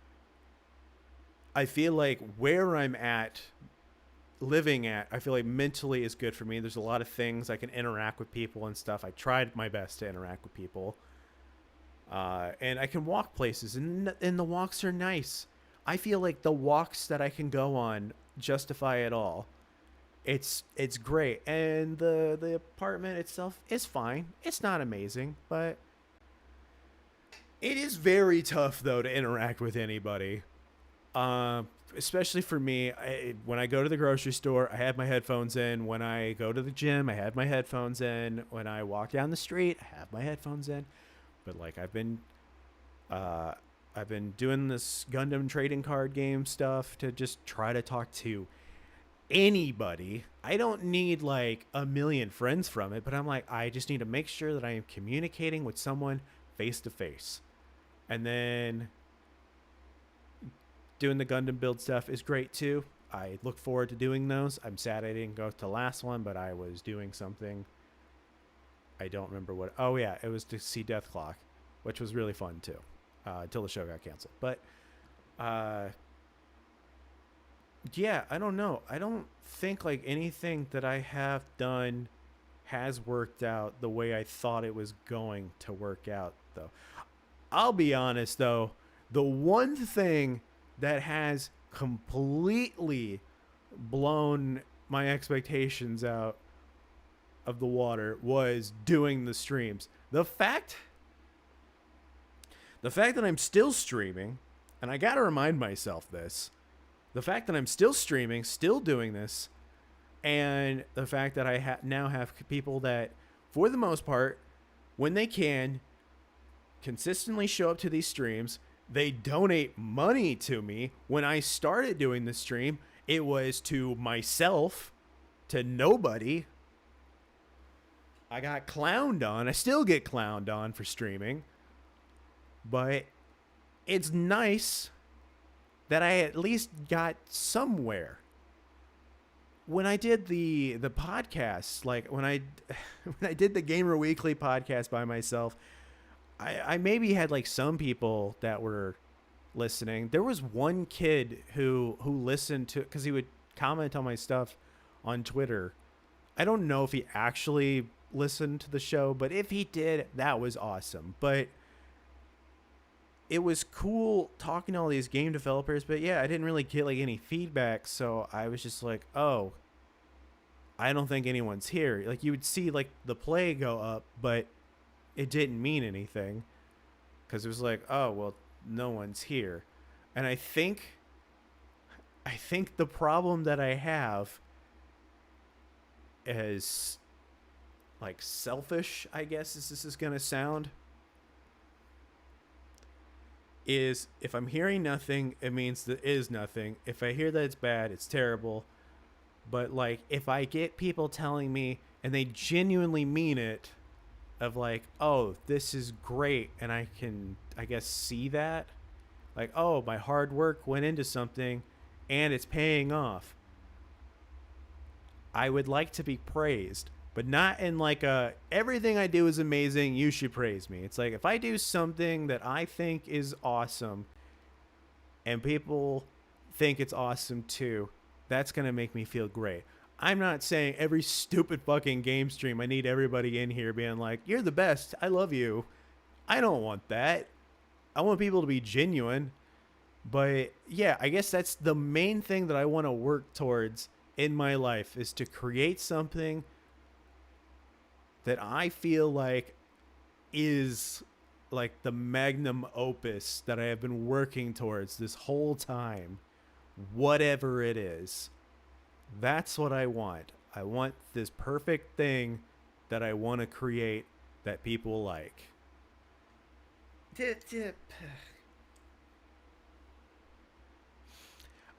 I feel like where I'm at, living at, I feel like mentally is good for me. There's a lot of things I can interact with people and stuff. I tried my best to interact with people, and I can walk places, and the walks are nice. I feel like the walks that I can go on justify it all. It's great, and the apartment itself is fine. It's not amazing, but it is very tough though to interact with anybody. Especially for me, when I go to the grocery store, I have my headphones in. When I go to the gym, I have my headphones in. When I walk down the street, I have my headphones in. But like uh, I've been doing this Gundam trading card game stuff to just try to talk to anybody. I don't need like a million friends from it, but I'm like, I just need to make sure that I am communicating with someone face to face. And then doing the Gundam build stuff is great too. I look forward to doing those. I'm sad I didn't go to the last one, but I was doing something. I don't remember what. Oh yeah, it was to see Death Clock, which was really fun too, until the show got canceled. But uh, yeah, I don't know. I don't think like anything that I have done has worked out the way I thought it was going to work out though. I'll be honest though, the one thing that has completely blown my expectations out of the water was doing the streams. The fact that I'm still streaming, and I got to remind myself this. The fact that I'm still streaming, still doing this, and the fact that I now have people that for the most part when they can consistently show up to these streams. They donate money to me. When I started doing the stream, it was to myself, to nobody. I got clowned on. I still get clowned on for streaming. But it's nice that I at least got somewhere. When I did the podcast, like when I when I did the Gamer Weekly podcast by myself, I maybe had like some people that were listening. There was one kid who listened to, because he would comment on my stuff on Twitter. I don't know if he actually listened to the show, but if he did, that was awesome. But it was cool talking to all these game developers. But yeah, I didn't really get like any feedback, so I was just like, oh, I don't think anyone's here. Like you would see like the play go up, but it didn't mean anything because it was like, oh well, no one's here. And I think the problem that I have is like selfish, I guess, as this is gonna sound. is if I'm hearing nothing, it means there is nothing. If I hear that it's bad, it's terrible. But like if I get people telling me and they genuinely mean it, of like, oh, this is great, and I can, I guess, see that, like, oh, my hard work went into something and it's paying off. I would like to be praised, but not in like a everything I do is amazing, you should praise me. It's like if I do something that I think is awesome and people think it's awesome too, that's going to make me feel great. I'm not saying every stupid fucking game stream I need everybody in here being like, "You're the best. I love you." I don't want that. I want people to be genuine. But yeah, I guess that's the main thing that I want to work towards in my life is to create something that I feel like is like the magnum opus that I have been working towards this whole time, whatever it is. That's what I want. I want this perfect thing that I want to create that people like.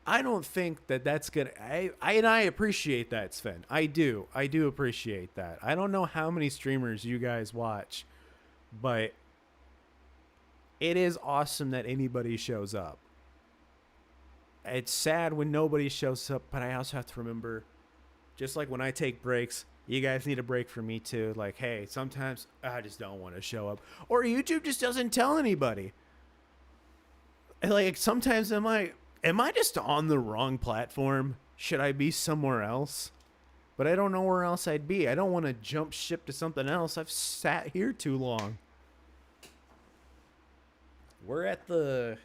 I don't think that that's gonna. I appreciate that, Sven. I do. I do appreciate that. I don't know how many streamers you guys watch, but it is awesome that anybody shows up. It's sad when nobody shows up, but I also have to remember, just like when I take breaks, you guys need a break from me too. Like, hey, sometimes I just don't want to show up, or YouTube just doesn't tell anybody. And like sometimes am I just on the wrong platform? Should I be somewhere else? But I don't know where else I'd be. I don't want to jump ship to something else. I've sat here too long. We're at the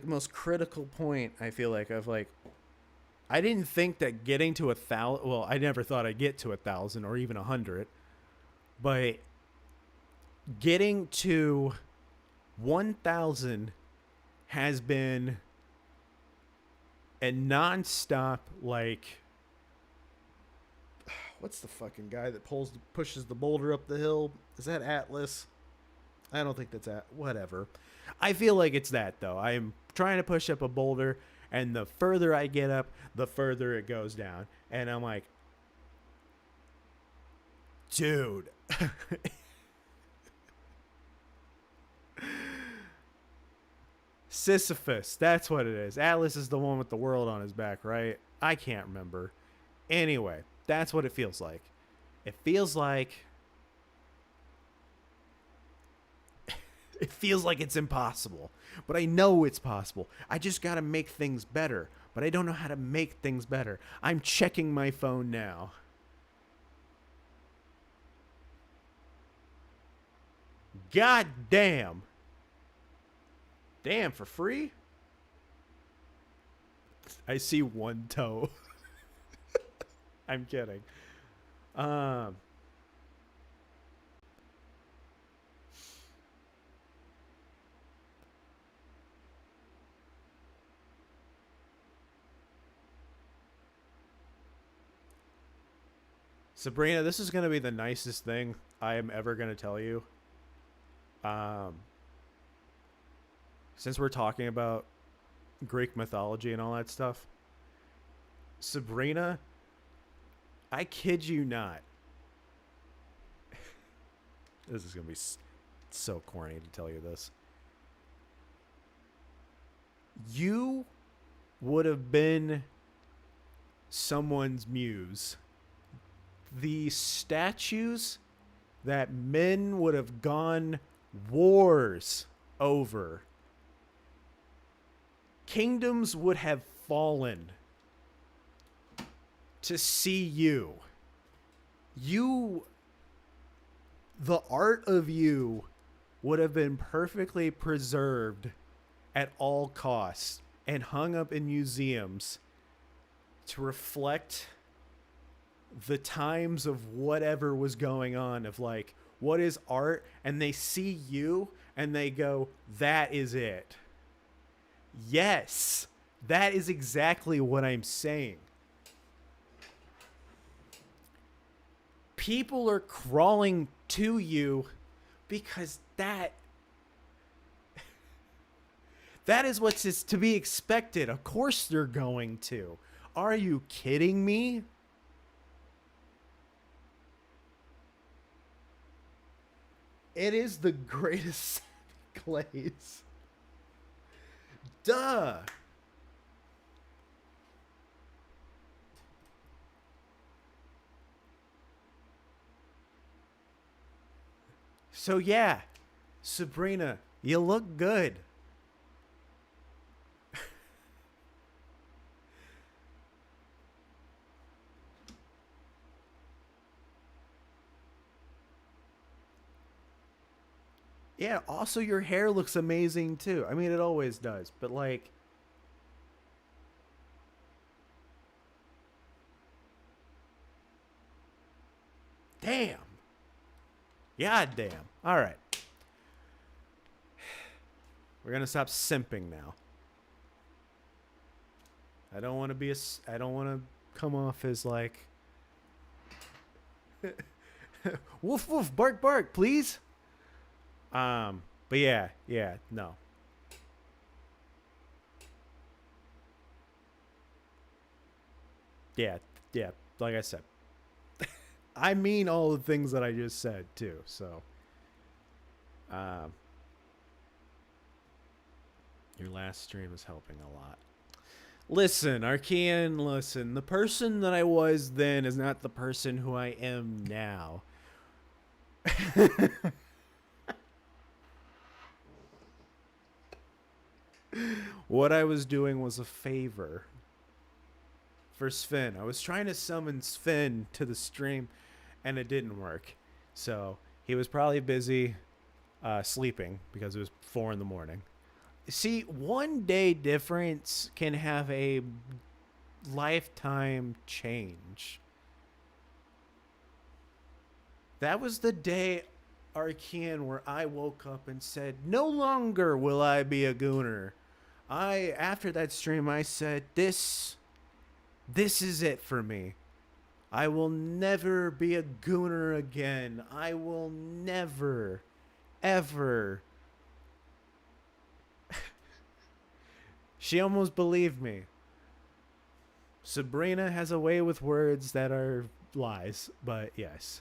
most critical point, I feel like, of like, I didn't think that getting to 1,000, well, I never thought I'd get to 1,000 or even 100, but getting to 1,000 has been a nonstop, like, what's the fucking guy that pushes the boulder up the hill? Is that Atlas? I don't think that's whatever. I feel like it's that though. I'm trying to push up a boulder, and the further I get up, the further it goes down. And I'm like, dude. Sisyphus, that's what it is. Atlas is the one with the world on his back, right? I can't remember. Anyway, that's what it feels like. It feels like it's impossible, but I know it's possible. I just got to make things better, but I don't know how to make things better. I'm checking my phone now. God damn. Damn, for free? I see one toe. I'm kidding. Sabrina, this is going to be the nicest thing I am ever going to tell you. Since we're talking about Greek mythology and all that stuff, Sabrina, I kid you not. This is going to be so corny to tell you this. You would have been someone's muse. The statues that men would have gone wars over, kingdoms would have fallen to see you. The art of you would have been perfectly preserved at all costs and hung up in museums to reflect the times of whatever was going on, of like, what is art? And they see you and they go, that is it. Yes, that is exactly what I'm saying. People are crawling to you because that That is what's is to be expected. Of course they're going to. Are you kidding me? It is the greatest glaze. Duh. So yeah, Sabrina, you look good. Yeah, also your hair looks amazing too. I mean, it always does, but like, damn. God damn. All right. We're going to stop simping now. I don't want to be a I don't want to come off as like woof woof bark bark, please. But yeah, no. Yeah, yeah, like I said. I mean all the things that I just said too. So, um, your last stream is helping a lot. Listen, Archean, listen. The person that I was then is not the person who I am now. What I was doing was a favor for Sven. I was trying to summon Sven to the stream, and it didn't work. So he was probably busy sleeping because it was 4 in the morning. See, 1 day difference can have a lifetime change. That was the day, Archean, where I woke up and said, no longer will I be a gooner. After that stream, I said, this is it for me. I will never be a gooner again. I will never, ever. She almost believed me. Sabrina has a way with words that are lies, but yes.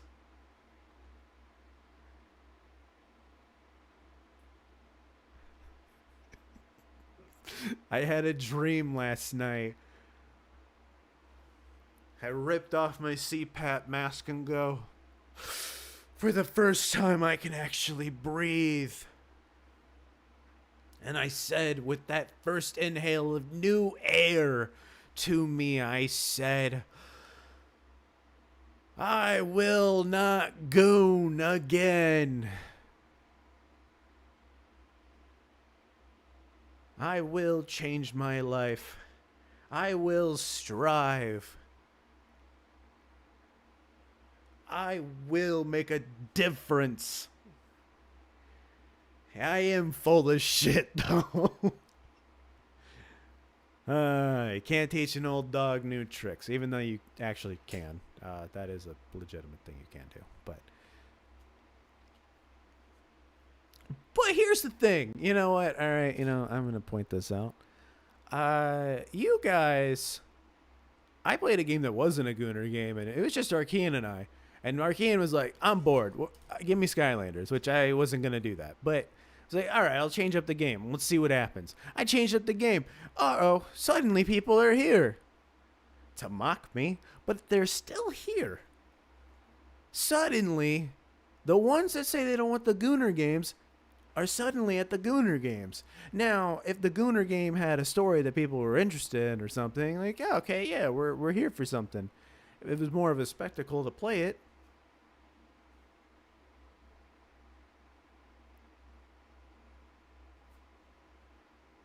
I had a dream last night. I ripped off my CPAP mask and go, for the first time I can actually breathe. And I said, with that first inhale of new air to me, I said, I will not goon again. I will change my life. I will strive. I will make a difference. I am full of shit, though. You can't teach an old dog new tricks, even though you actually can. That is a legitimate thing you can do. But here's the thing. You know what? All right, I'm going to point this out. You guys, I played a game that wasn't a Gooner game, and it was just Archean and I. And Archean was like, I'm bored. Give me Skylanders, which I wasn't going to do that. But I was like, all right, I'll change up the game. Let's see what happens. I changed up the game. Uh-oh, suddenly people are here to mock me, but they're still here. Suddenly, the ones that say they don't want the Gooner games are suddenly at the Gooner games. Now, if the Gooner game had a story that people were interested in or something, like, yeah, okay, yeah, we're here for something. If it was more of a spectacle to play it,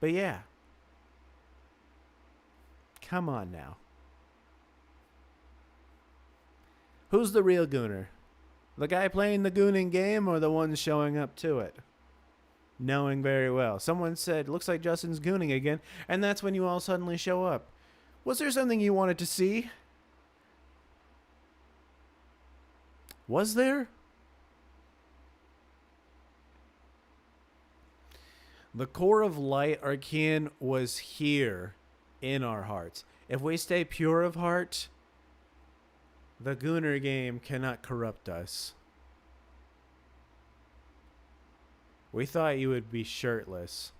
but yeah. Come on now. Who's the real Gooner? The guy playing the Gooning game or the one showing up to it? Knowing very well. Someone said, looks like Justin's Gooning again, and that's when you all suddenly show up. Was there something you wanted to see? Was there? The core of light, Archean, was here in our hearts. If we stay pure of heart, the Gunner game cannot corrupt us. We thought you would be shirtless.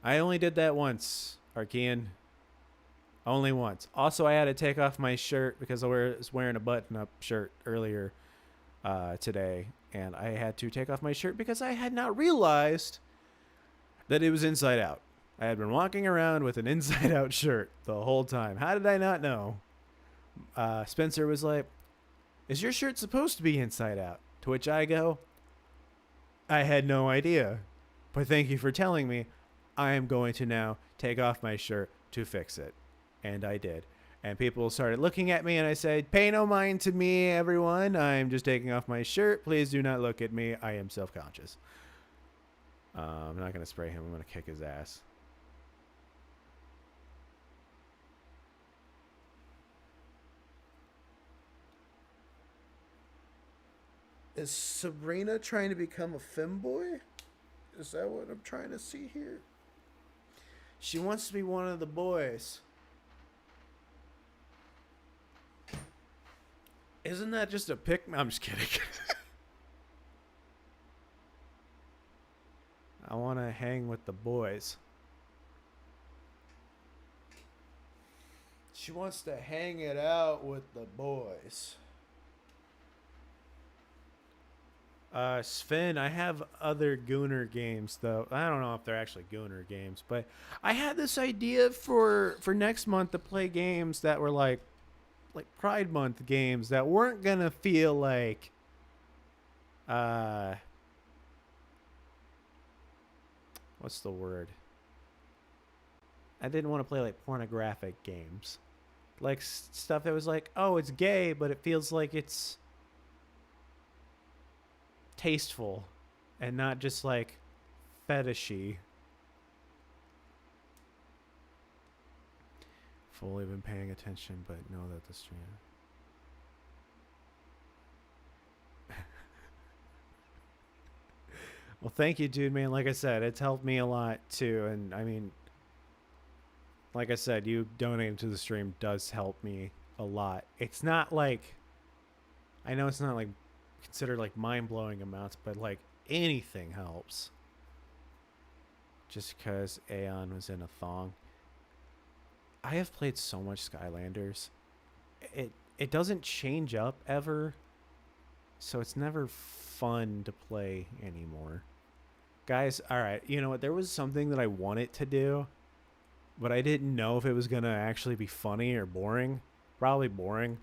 I only did that once, Archean. Only once. Also, I had to take off my shirt because I was wearing a button-up shirt earlier today. And I had to take off my shirt because I had not realized that it was inside out. I had been walking around with an inside out shirt the whole time. How did I not know? Spencer was like, "Is your shirt supposed to be inside out?" To which I go, "I had no idea. But thank you for telling me. I am going to now take off my shirt to fix it." And I did. And people started looking at me, and I said, "Pay no mind to me, everyone. I'm just taking off my shirt. Please do not look at me. I am self-conscious." I'm not going to spray him. I'm going to kick his ass. Is Sabrina trying to become a femboy? Is that what I'm trying to see here? She wants to be one of the boys. Isn't that just a pick? I'm just kidding. I want to hang with the boys. She wants to hang it out with the boys. Sven, I have other Gunner games though. I don't know if they're actually Gunner games, but I had this idea for next month to play games that were like Pride Month games that weren't gonna feel like what's the word? I didn't want to play like pornographic games. Like stuff that was like, "Oh, it's gay," but it feels like it's tasteful and not just like fetishy. Fully been paying attention, but know that the stream. Well, thank you, dude, man. Like I said, it's helped me a lot too. And I mean, like I said, you donating to the stream does help me a lot. It's not like, I know it's not like considered like mind-blowing amounts, but like anything helps. Just because Aeon was in a thong. I have played so much Skylanders. It doesn't change up ever, so it's never fun to play anymore. Guys, alright, you know what? There was something that I wanted to do, but I didn't know if it was going to actually be funny or boring. Probably boring.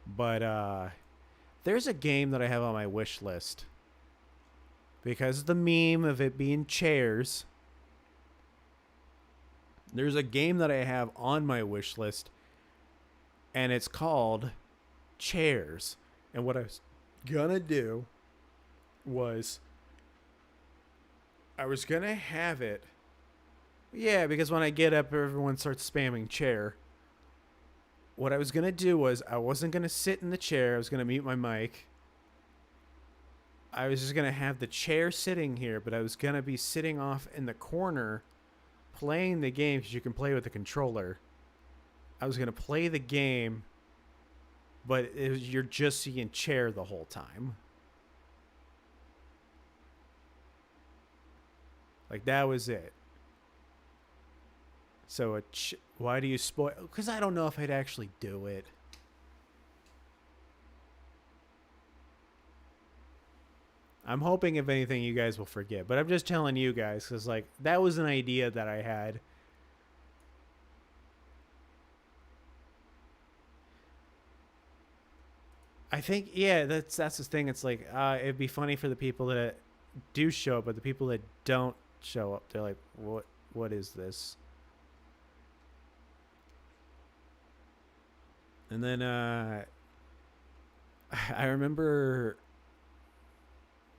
But there's a game that I have on my wish list. Because of the meme of it being chairs, there's a game that I have on my wish list, and it's called Chairs. And what I was gonna do was I was gonna have it. Yeah, because when I get up, everyone starts spamming chair. What I was gonna do was I wasn't gonna sit in the chair. I was gonna mute my mic. I was just gonna have the chair sitting here, but I was gonna be sitting off in the corner playing the game, because you can play with the controller. I was going to play the game, but you're just seeing chair the whole time. Like, that was it. So, why do you spoil? Because I don't know if I'd actually do it. I'm hoping, if anything, you guys will forget. But I'm just telling you guys, because, like, that was an idea that I had. I think, yeah, that's the thing. It's like, it'd be funny for the people that do show up, but the people that don't show up, they're like, what is this? And then, I remember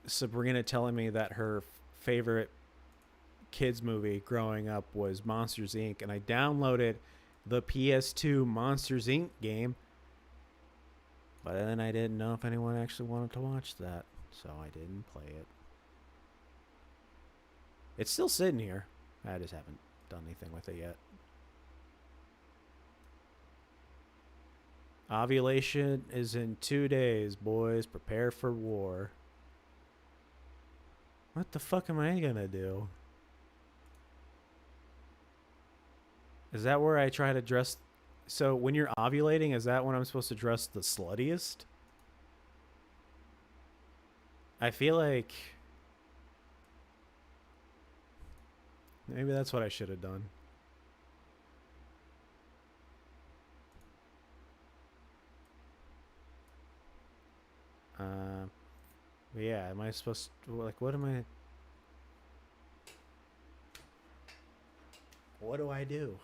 Sabrina telling me that her favorite kids movie growing up was Monsters Inc. And I downloaded the PS2 Monsters Inc. game, but then I didn't know if anyone actually wanted to watch that, so I didn't play it. It's still sitting here. I just haven't done anything with it yet. Ovulation is in 2 days, boys. Prepare for war. What the fuck am I gonna do? Is that where I try to dress? So when you're ovulating, is that when I'm supposed to dress the sluttiest? I feel like maybe that's what I should have done. Yeah, am I supposed to, like, what am I? What do I do?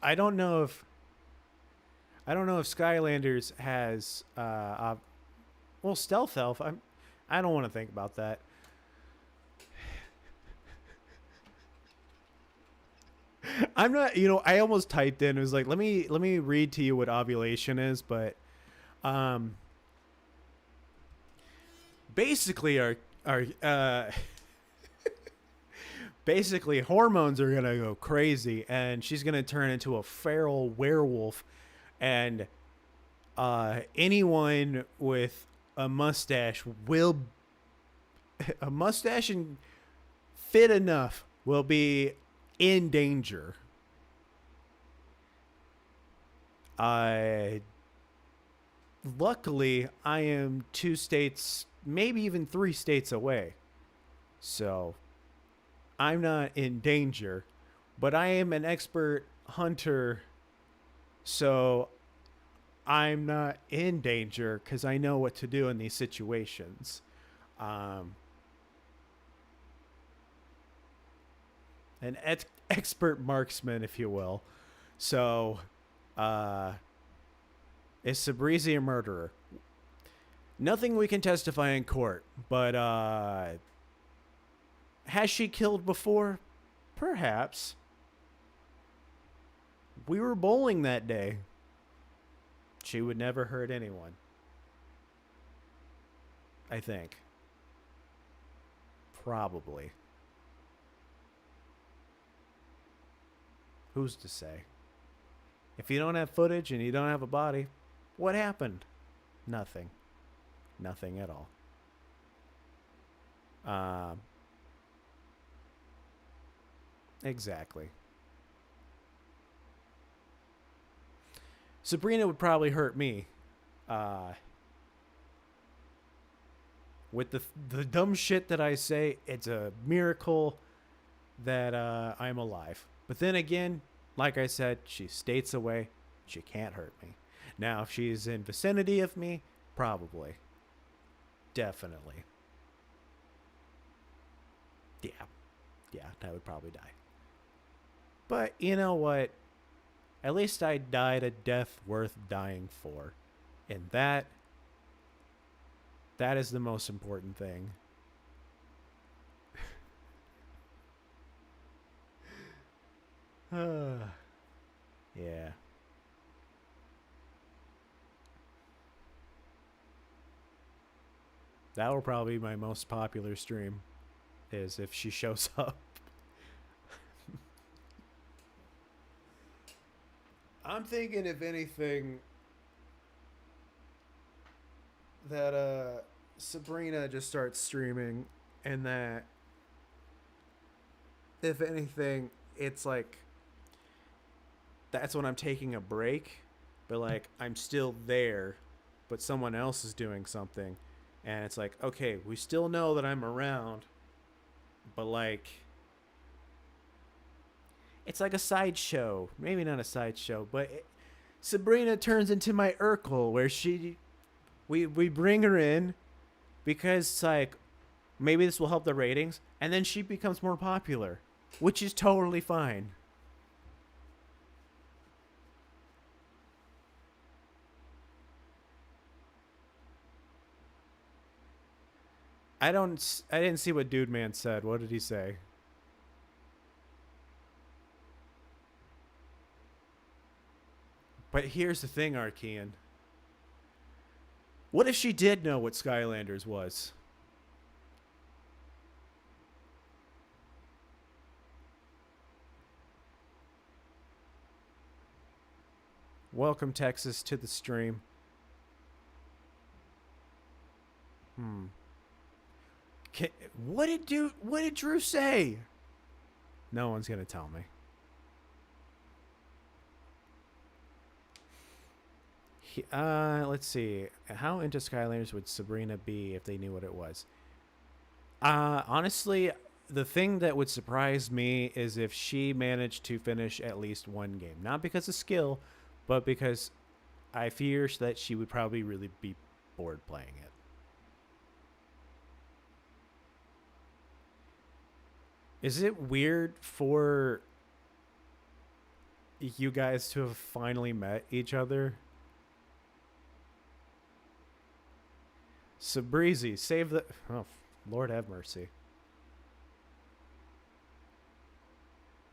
I don't know if Skylanders has well, stealth elf. I don't want to think about that. I'm not, I almost typed in, it was like, let me read to you what ovulation is, but um basically our basically hormones are going to go crazy and she's going to turn into a feral werewolf, and anyone with a mustache will a mustache and fit enough will be in danger. I Luckily I am 2 states, maybe even 3 states away, so I'm not in danger. But I am an expert hunter, so I'm not in danger because I know what to do in these situations. Um, an expert marksman, if you will. So, uh, is Sabrizi a murderer? Nothing we can testify in court, but has she killed before? Perhaps. We were bowling that day. She would never hurt anyone. I think. Probably. Who's to say? If you don't have footage and you don't have a body, what happened? Nothing. Nothing at all. Exactly. Sabrina would probably hurt me. Uh, with the dumb shit that I say, it's a miracle that I'm alive. But then again, like I said, she's states away. She can't hurt me. Now, if she's in vicinity of me, probably. Definitely. Yeah. Yeah, I would probably die. But you know what? At least I died a death worth dying for. And that is the most important thing. Yeah. That will probably be my most popular stream, is if she shows up. I'm thinking, if anything, that Sabrina just starts streaming, and that, if anything, it's like that's when I'm taking a break, but like I'm still there, but someone else is doing something, and it's like, okay, we still know that I'm around, but like it's like a sideshow. Maybe not a sideshow, but Sabrina turns into my Urkel, where we bring her in because it's like maybe this will help the ratings, and then she becomes more popular, which is totally fine. I didn't see what Dude Man said. What did he say? But here's the thing, Arkean. What if she did know what Skylanders was? Welcome, Texas, to the stream. What did Drew say? No one's gonna tell me. Let's see. How into Skylanders would Sabrina be if they knew what it was? Honestly, the thing that would surprise me is if she managed to finish at least one game. Not because of skill, but because I fear that she would probably really be bored playing it. Is it weird for you guys to have finally met each other? Sabrizi, save the... Oh, Lord have mercy.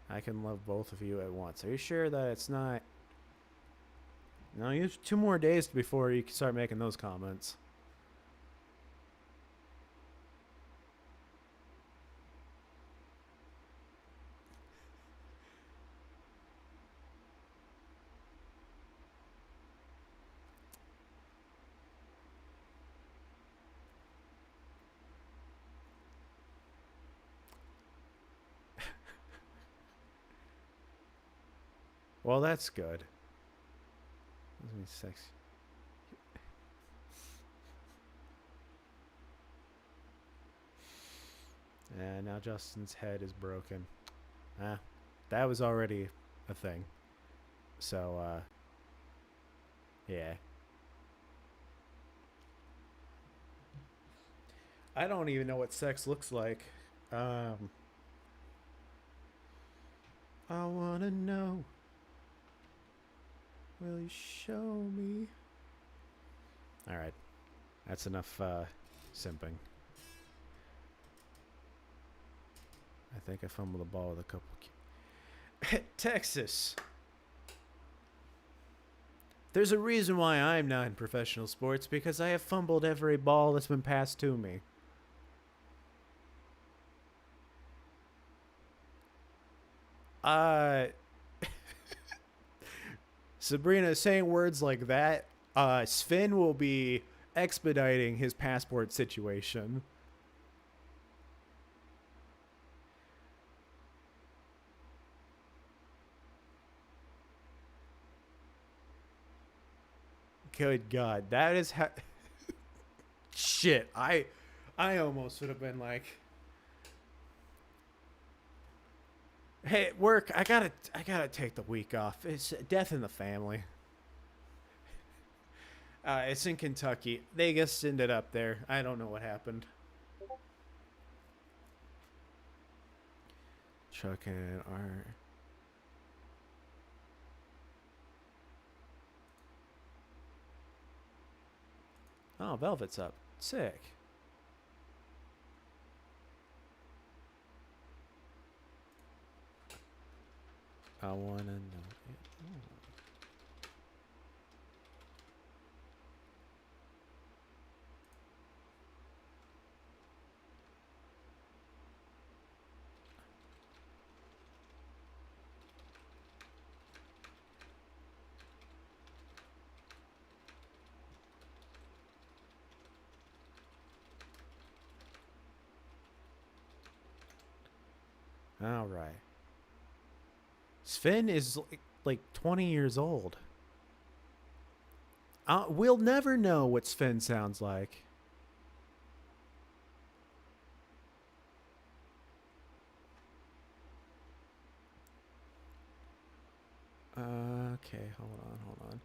I can love both of you at once. Are you sure that it's not... No, you have 2 more days before you can start making those comments. Well, that's good. Let me sex. And now Justin's head is broken. That was already a thing. So, yeah. I don't even know what sex looks like. I wanna know. Will you show me? Alright. That's enough simping. I think I fumbled the ball with a couple... Texas! There's a reason why I'm not in professional sports, because I have fumbled every ball that's been passed to me. Sabrina, saying words like that, Sven will be expediting his passport situation. Good God, that is how... Shit, I almost would have been like... Hey, at work, I gotta take the week off. It's death in the family. It's in Kentucky. They just ended up there. I don't know what happened. Chuck and Art. Oh, Velvet's up. Sick. I wanna know it. All right. Sven is like 20 years old. We'll never know what Sven sounds like. Okay, hold on.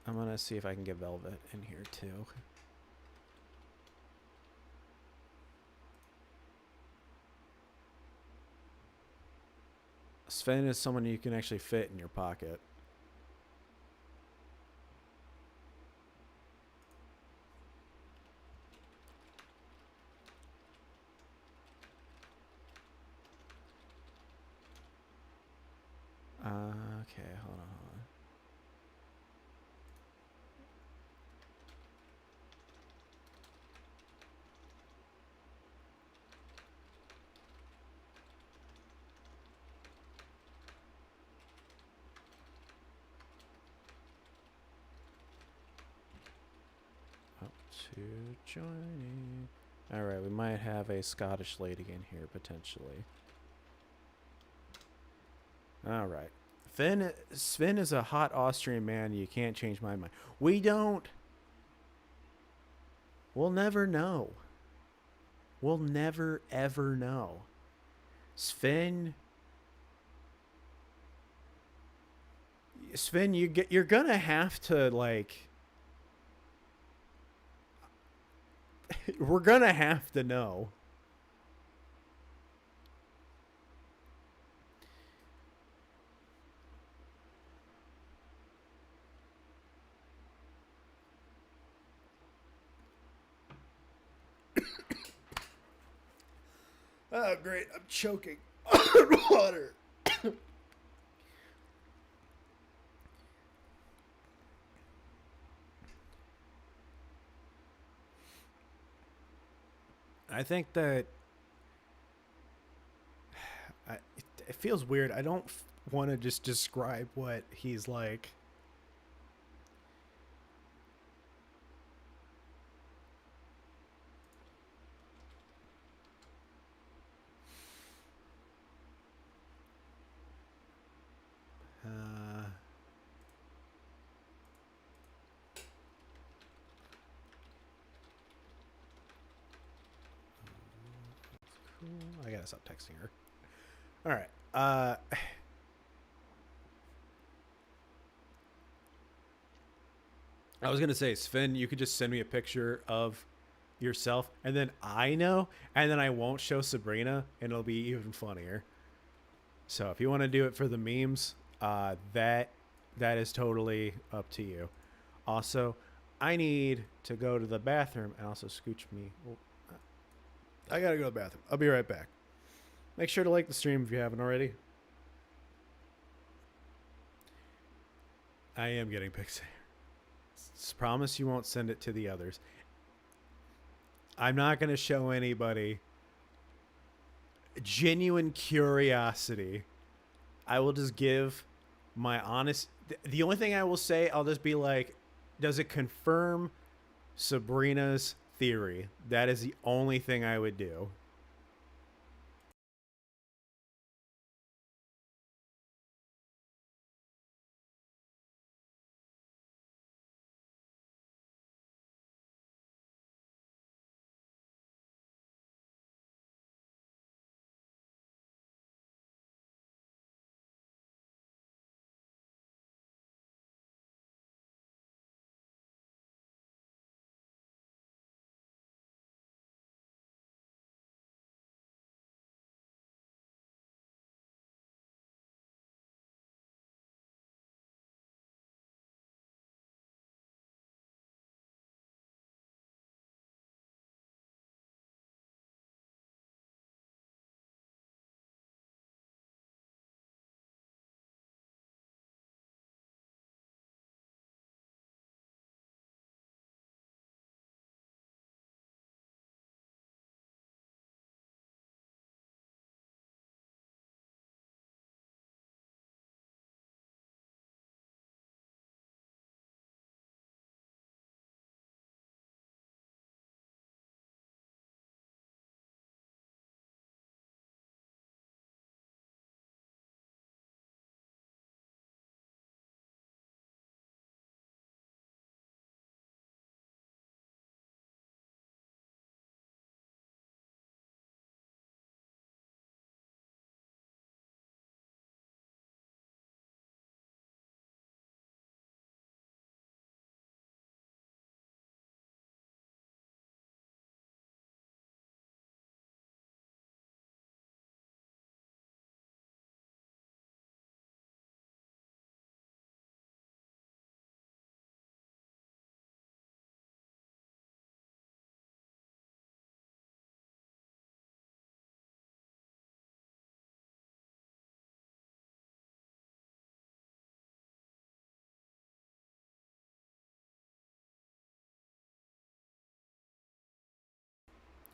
I'm gonna see if I can get Velvet in here too. Sven is someone you can actually fit in your pocket. Okay, hold on, hold on. Up to joining. All right, we might have a Scottish lady in here potentially. All right. Sven is a hot Austrian man. You can't change my mind. We don't. We'll never know. We'll never ever know. Sven, you're gonna have to like. We're gonna have to know. Oh, great! I'm choking on water. I think that it feels weird. I don't want to just describe what he's like. Uh, cool. I gotta stop texting her. All right. I was gonna say, Sven, you could just send me a picture of yourself, and then I know, and then I won't show Sabrina, and it'll be even funnier. So if you want to do it for the memes, that is totally up to you. Also, I need to go to the bathroom and also scooch me. Oh, I gotta go to the bathroom. I'll be right back. Make sure to like the stream if you haven't already. I am getting Pixar. Promise you won't send it to the others. I'm not going to show anybody. Genuine curiosity. I will just give my honest. The only thing I will say, I'll just be like, does it confirm Sabrina's theory? That is the only thing I would do.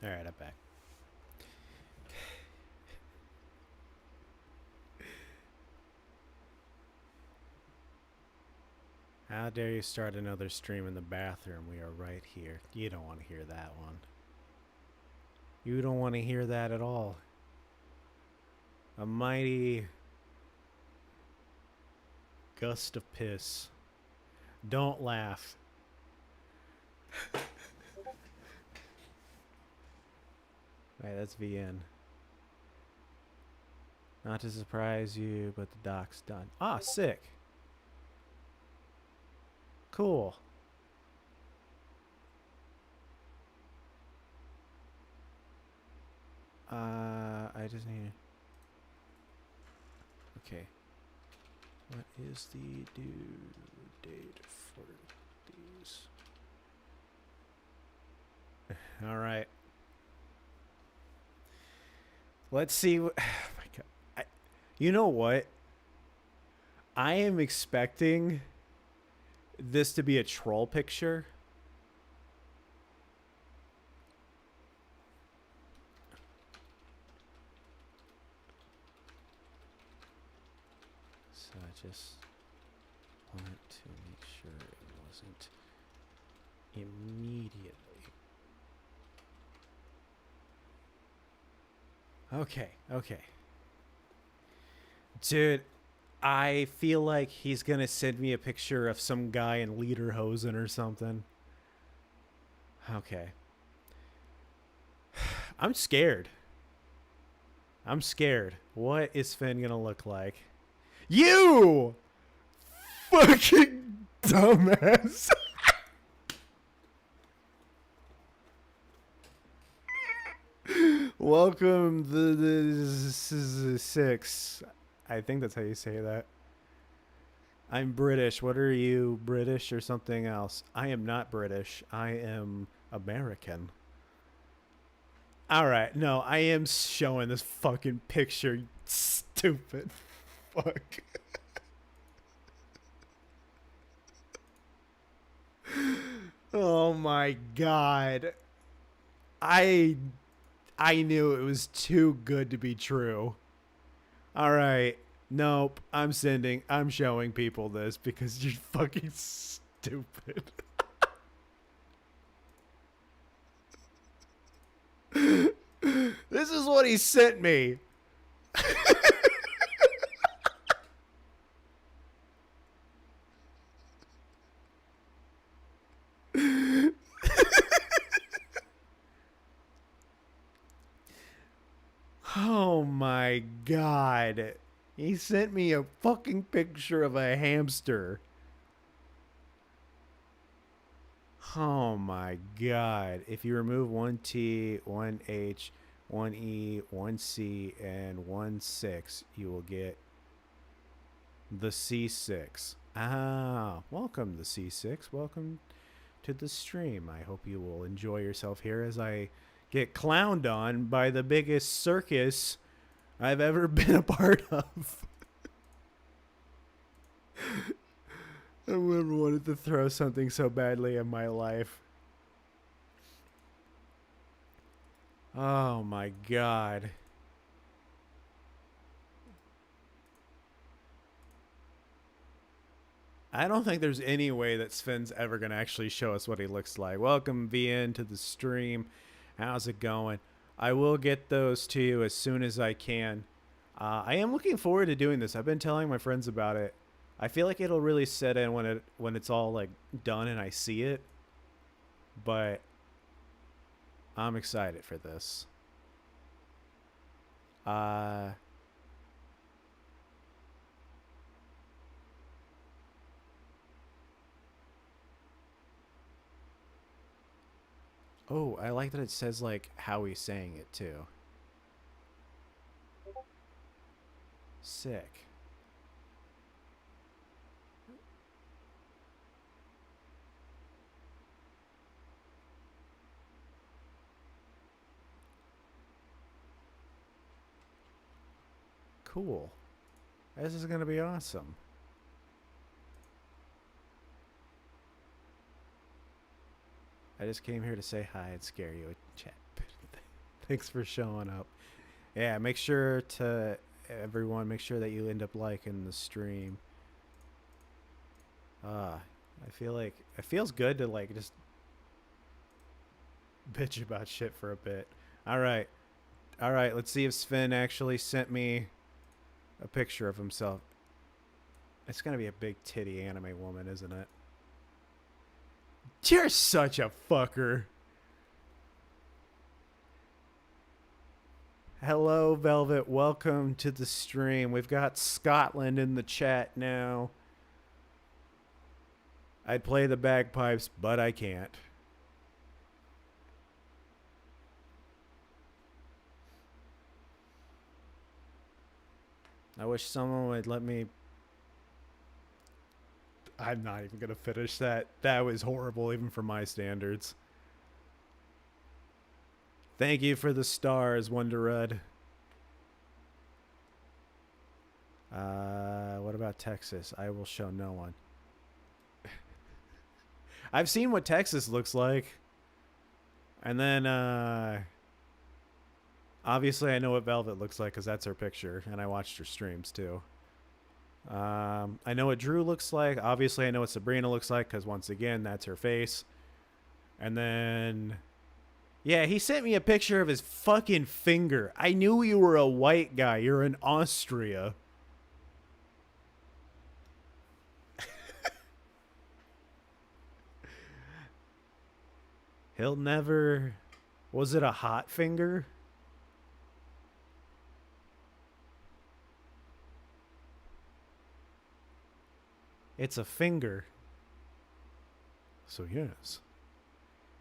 All right, I'm back. How dare you start another stream in the bathroom? We are right here. You don't want to hear that one. You don't want to hear that at all. A mighty gust of piss. Don't laugh. Alright, that's VN. Not to surprise you, but the doc's done. Ah, sick. Cool. I just need... Okay. What is the due date for these? Alright. Let's see what... Oh my god. You know what? I am expecting this to be a troll picture. So I just wanted to make sure it wasn't immediately. Okay, okay. Dude, I feel like he's gonna send me a picture of some guy in lederhosen or something. Okay. I'm scared. I'm scared. What is Finn gonna look like? You! Fucking dumbass. Welcome to the six. I think that's how you say that. I'm British. What are you, British or something else? I am not British. I am American. Alright, no, I am showing this fucking picture, you stupid fuck. Oh my god. I knew it was too good to be true. Alright. Nope. I'm showing people this because you're fucking stupid. This is what he sent me. Oh my god. He sent me a fucking picture of a hamster. Oh my god. If you remove one T, one H, one E, one C, and one 6, you will get the C6. Ah, welcome the C6. Welcome to the stream. I hope you will enjoy yourself here as I get clowned on by the biggest circus I've ever been a part of. I never wanted to throw something so badly in my life. Oh my god. I don't think there's any way that Sven's ever going to actually show us what he looks like. Welcome, VN, to the stream. How's it going? I will get those to you as soon as I can. I am looking forward to doing this. I've been telling my friends about it. I feel like it'll really set in when it's all like done and I see it. But I'm excited for this. Oh, I like that it says like how he's saying it too. Sick. Cool. This is going to be awesome. I just came here to say hi and scare you in chat. Thanks for showing up. Yeah, make sure to everyone, make sure that you end up liking the stream. I feel like it feels good to like just bitch about shit for a bit. All right. All right, let's see if Sven actually sent me a picture of himself. It's going to be a big titty anime woman, isn't it? You're such a fucker. Hello, Velvet. Welcome to the stream. We've got Scotland in the chat now. I'd play the bagpipes, but I can't. I wish someone would let me... I'm not even going to finish that. That was horrible, even for my standards. Thank you for the stars, Wonder Red. What about Texas? I will show no one. I've seen what Texas looks like. And then, obviously I know what Velvet looks like because that's her picture. And I watched her streams, too. I know what Drew looks like. Obviously, I know what Sabrina looks like because, once again, that's her face. And then... yeah, he sent me a picture of his fucking finger. I knew you were a white guy. You're in Austria. He'll never... was it a hot finger? It's a finger. So yes.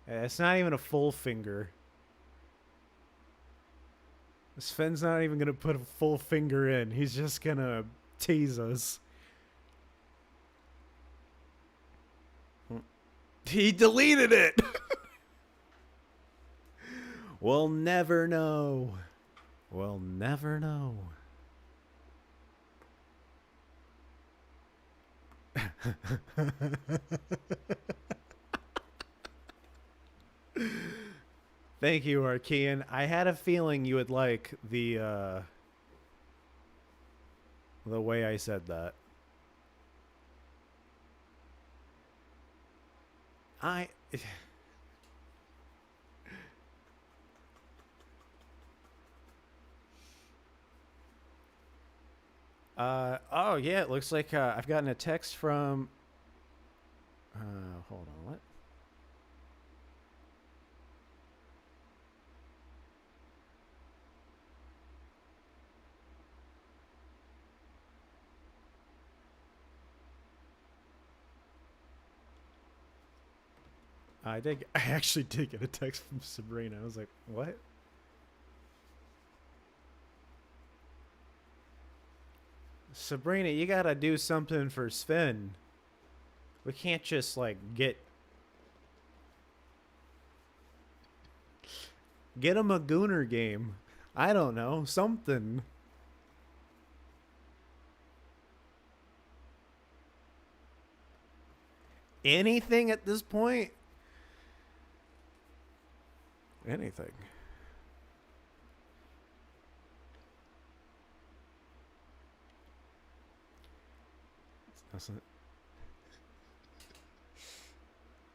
It's not even a full finger. Sven's not even going to put a full finger in. He's just going to tease us. He deleted it! We'll never know. We'll never know. Thank you, Arkean. I had a feeling you would like the way I said that. Oh yeah, it looks like I've gotten a text from hold on, what? I actually did get a text from Sabrina. I was like, what? Sabrina, you gotta do something for Sven. We can't just, like, get him a Gooner game. I don't know. Something. Anything at this point? Anything.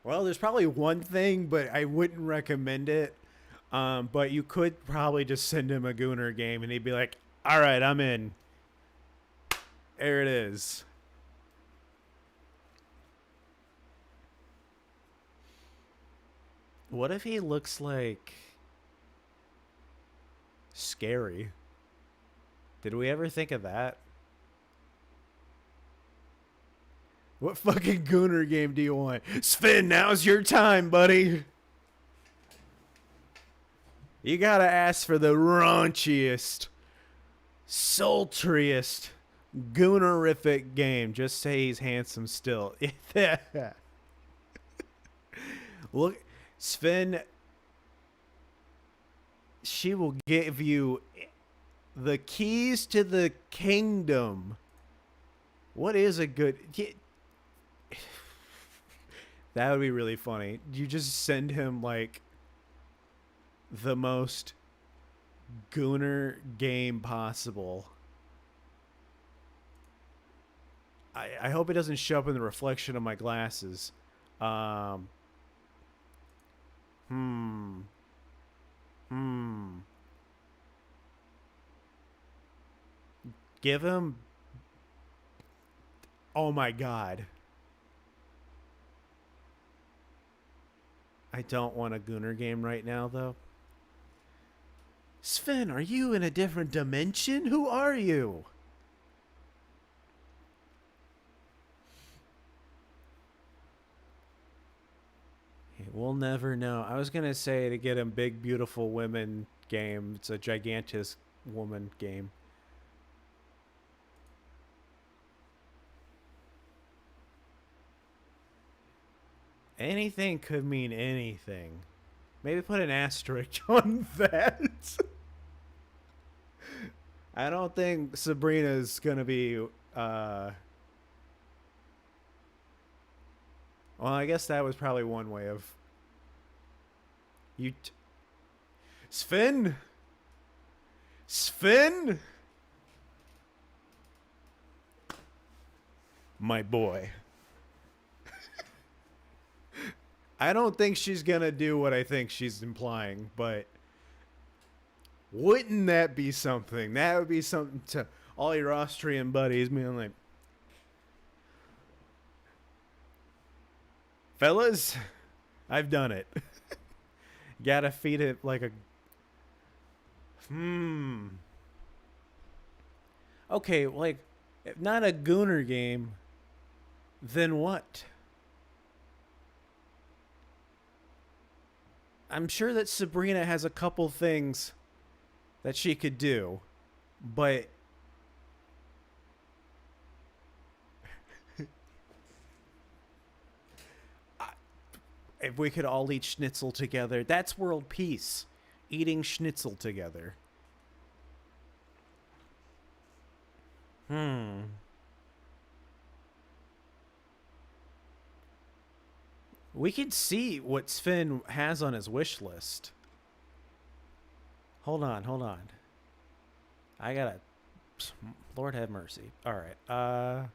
Well, there's probably one thing, but I wouldn't recommend it. But you could probably just send him a Gooner game, and he'd be like, all right, I'm in. There it is. What if he looks like scary? Did we ever think of that? What fucking Gooner game do you want? Sven, now's your time, buddy. You gotta ask for the raunchiest, sultriest, Goonerific game. Just say he's handsome still. Look, Sven, she will give you the keys to the kingdom. What is a good... That would be really funny. You just send him, like, the most gooner game possible. I hope it doesn't show up in the reflection of my glasses. Um, hmm. Hmm. Give him. Oh my god. I don't want a gooner game right now, though. Sven, are you in a different dimension? Who are you? We'll never know. I was going to say to get a big, beautiful women game. It's a gigantic woman game. Anything could mean anything. Maybe put an asterisk on that. I don't think Sabrina's going to be. Well, I guess that was probably one way of. Sven? Sven? My boy. I don't think she's gonna do what I think she's implying, but wouldn't that be something? That would be something to all your Austrian buddies being like, fellas, I've done it. Gotta feed it like a. Okay, like, if not a gooner game, then what? I'm sure that Sabrina has a couple things that she could do, but if we could all eat schnitzel together, that's world peace. Eating schnitzel together. We could see what Sven has on his wish list. Hold on, hold on. I gotta. Lord have mercy. All right.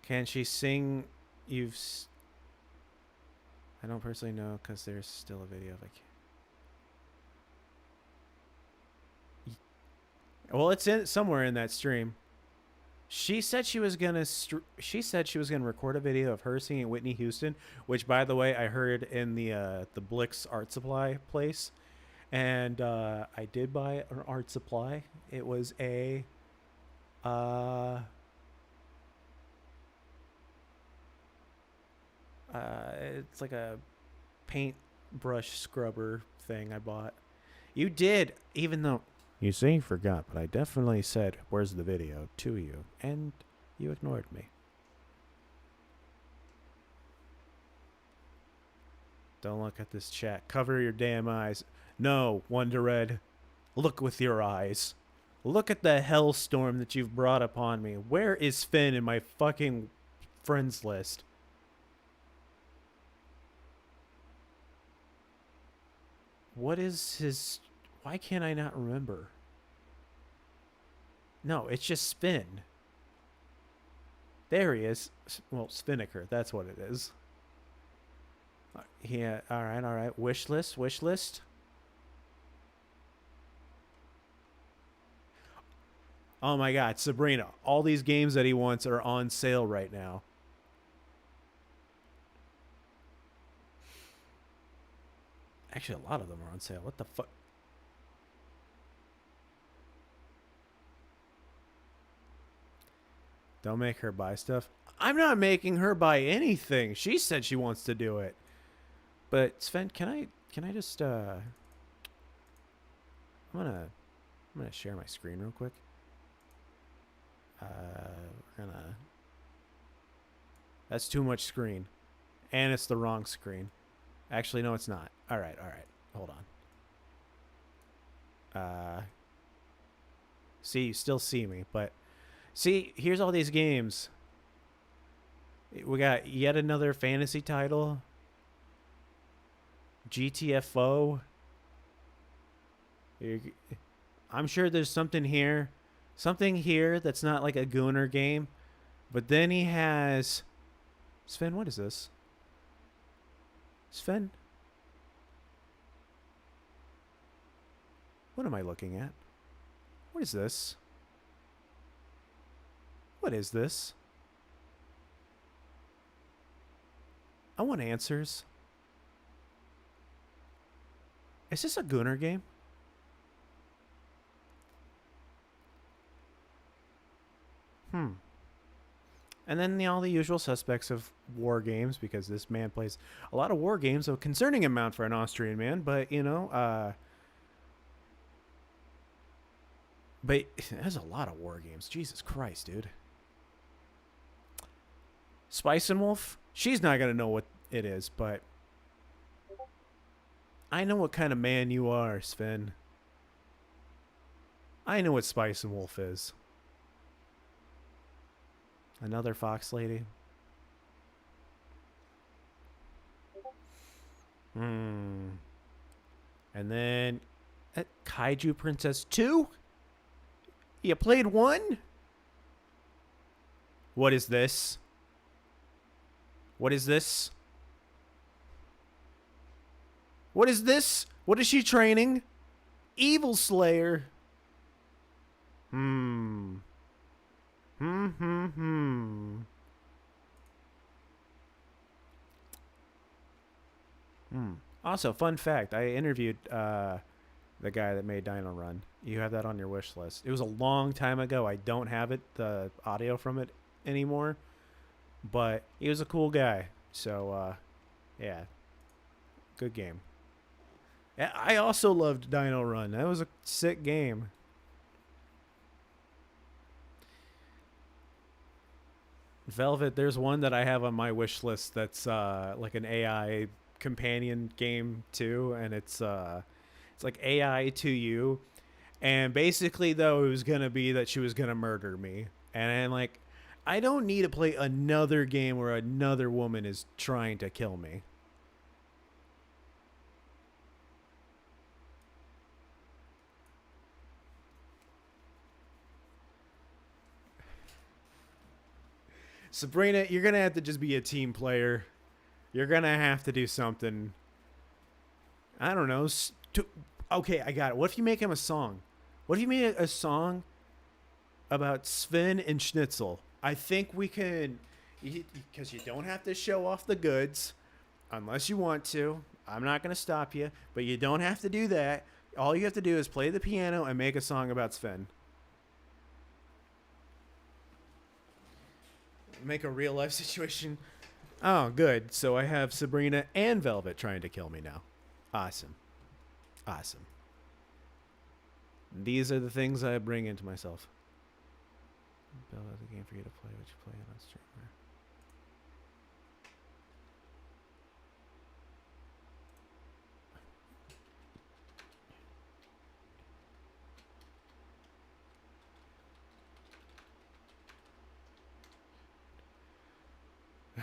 Can she sing? I don't personally know because there's still a video of like. Well, it's in somewhere in that stream. She said she was gonna. Record a video of her singing Whitney Houston, which, by the way, I heard in the Blix art supply place, and I did buy an art supply. It was a. It's like a paint brush scrubber thing I bought. You did, even though. You say you forgot, but I definitely said, where's the video, to you, and you ignored me. Don't look at this chat. Cover your damn eyes. No, Wonder Red. Look with your eyes. Look at the hellstorm that you've brought upon me. Where is Finn in my fucking friends list? What is his... Why can't I not remember? No, it's just Spin. There he is. Well, Spinnaker, that's what it is. Yeah, alright, alright. Wish list, wish list. Oh my god, Sabrina. All these games that he wants are on sale right now. Actually, a lot of them are on sale. What the fuck? Don't make her buy stuff. I'm not making her buy anything. She said she wants to do it. But Sven, can I just I'm gonna share my screen real quick. We're gonna. That's too much screen, and it's the wrong screen. Actually, no, it's not. All right, hold on. See, you still see me, but see, here's all these games. We got yet another fantasy title. GTFO. I'm sure there's something here that's not like a Gooner game. But then he has Sven. What is this? Sven, what am I looking at? What is this? What is this? I want answers. Is this a Gooner game? And then all the usual suspects of war games, because this man plays a lot of war games, a concerning amount for an Austrian man, but, but there's a lot of war games. Jesus Christ, dude. Spice and Wolf? She's not going to know what it is, but I know what kind of man you are, Sven. I know what Spice and Wolf is. Another fox lady. And then Kaiju Princess 2? You played 1? What is this? What is this? What is this? What is she training? Evil Slayer. Also, fun fact, I interviewed the guy that made Dino Run. You have that on your wish list. It was a long time ago. I don't have it, the audio from it anymore. But he was a cool guy. So, yeah. Good game. I also loved Dino Run. That was a sick game. Velvet, there's one that I have on my wish list that's like an AI companion game too, and it's like AI to you. And basically though, it was gonna be that she was gonna murder me. And I'm like, I don't need to play another game where another woman is trying to kill me. Sabrina, you're going to have to just be a team player. You're going to have to do something. I don't know. Okay, I got it. What if you make him a song? What if you made a song about Sven and Schnitzel? I think we can, because you don't have to show off the goods unless you want to. I'm not going to stop you, but you don't have to do that. All you have to do is play the piano and make a song about Sven. Make a real life situation. Oh, good. So I have Sabrina and Velvet trying to kill me now. Awesome. Awesome. These are the things I bring into myself. Build out the game for you to play what you play on streamer.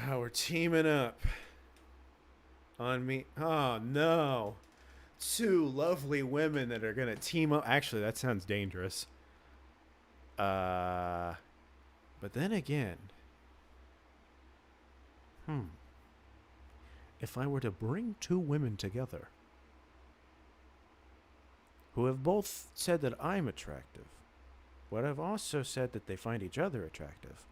Oh, we're teaming up on me. Oh, no. 2 lovely women that are going to team up. Actually, that sounds dangerous. But then again. If I were to bring 2 women together who have both said that I'm attractive, but have also said that they find each other attractive.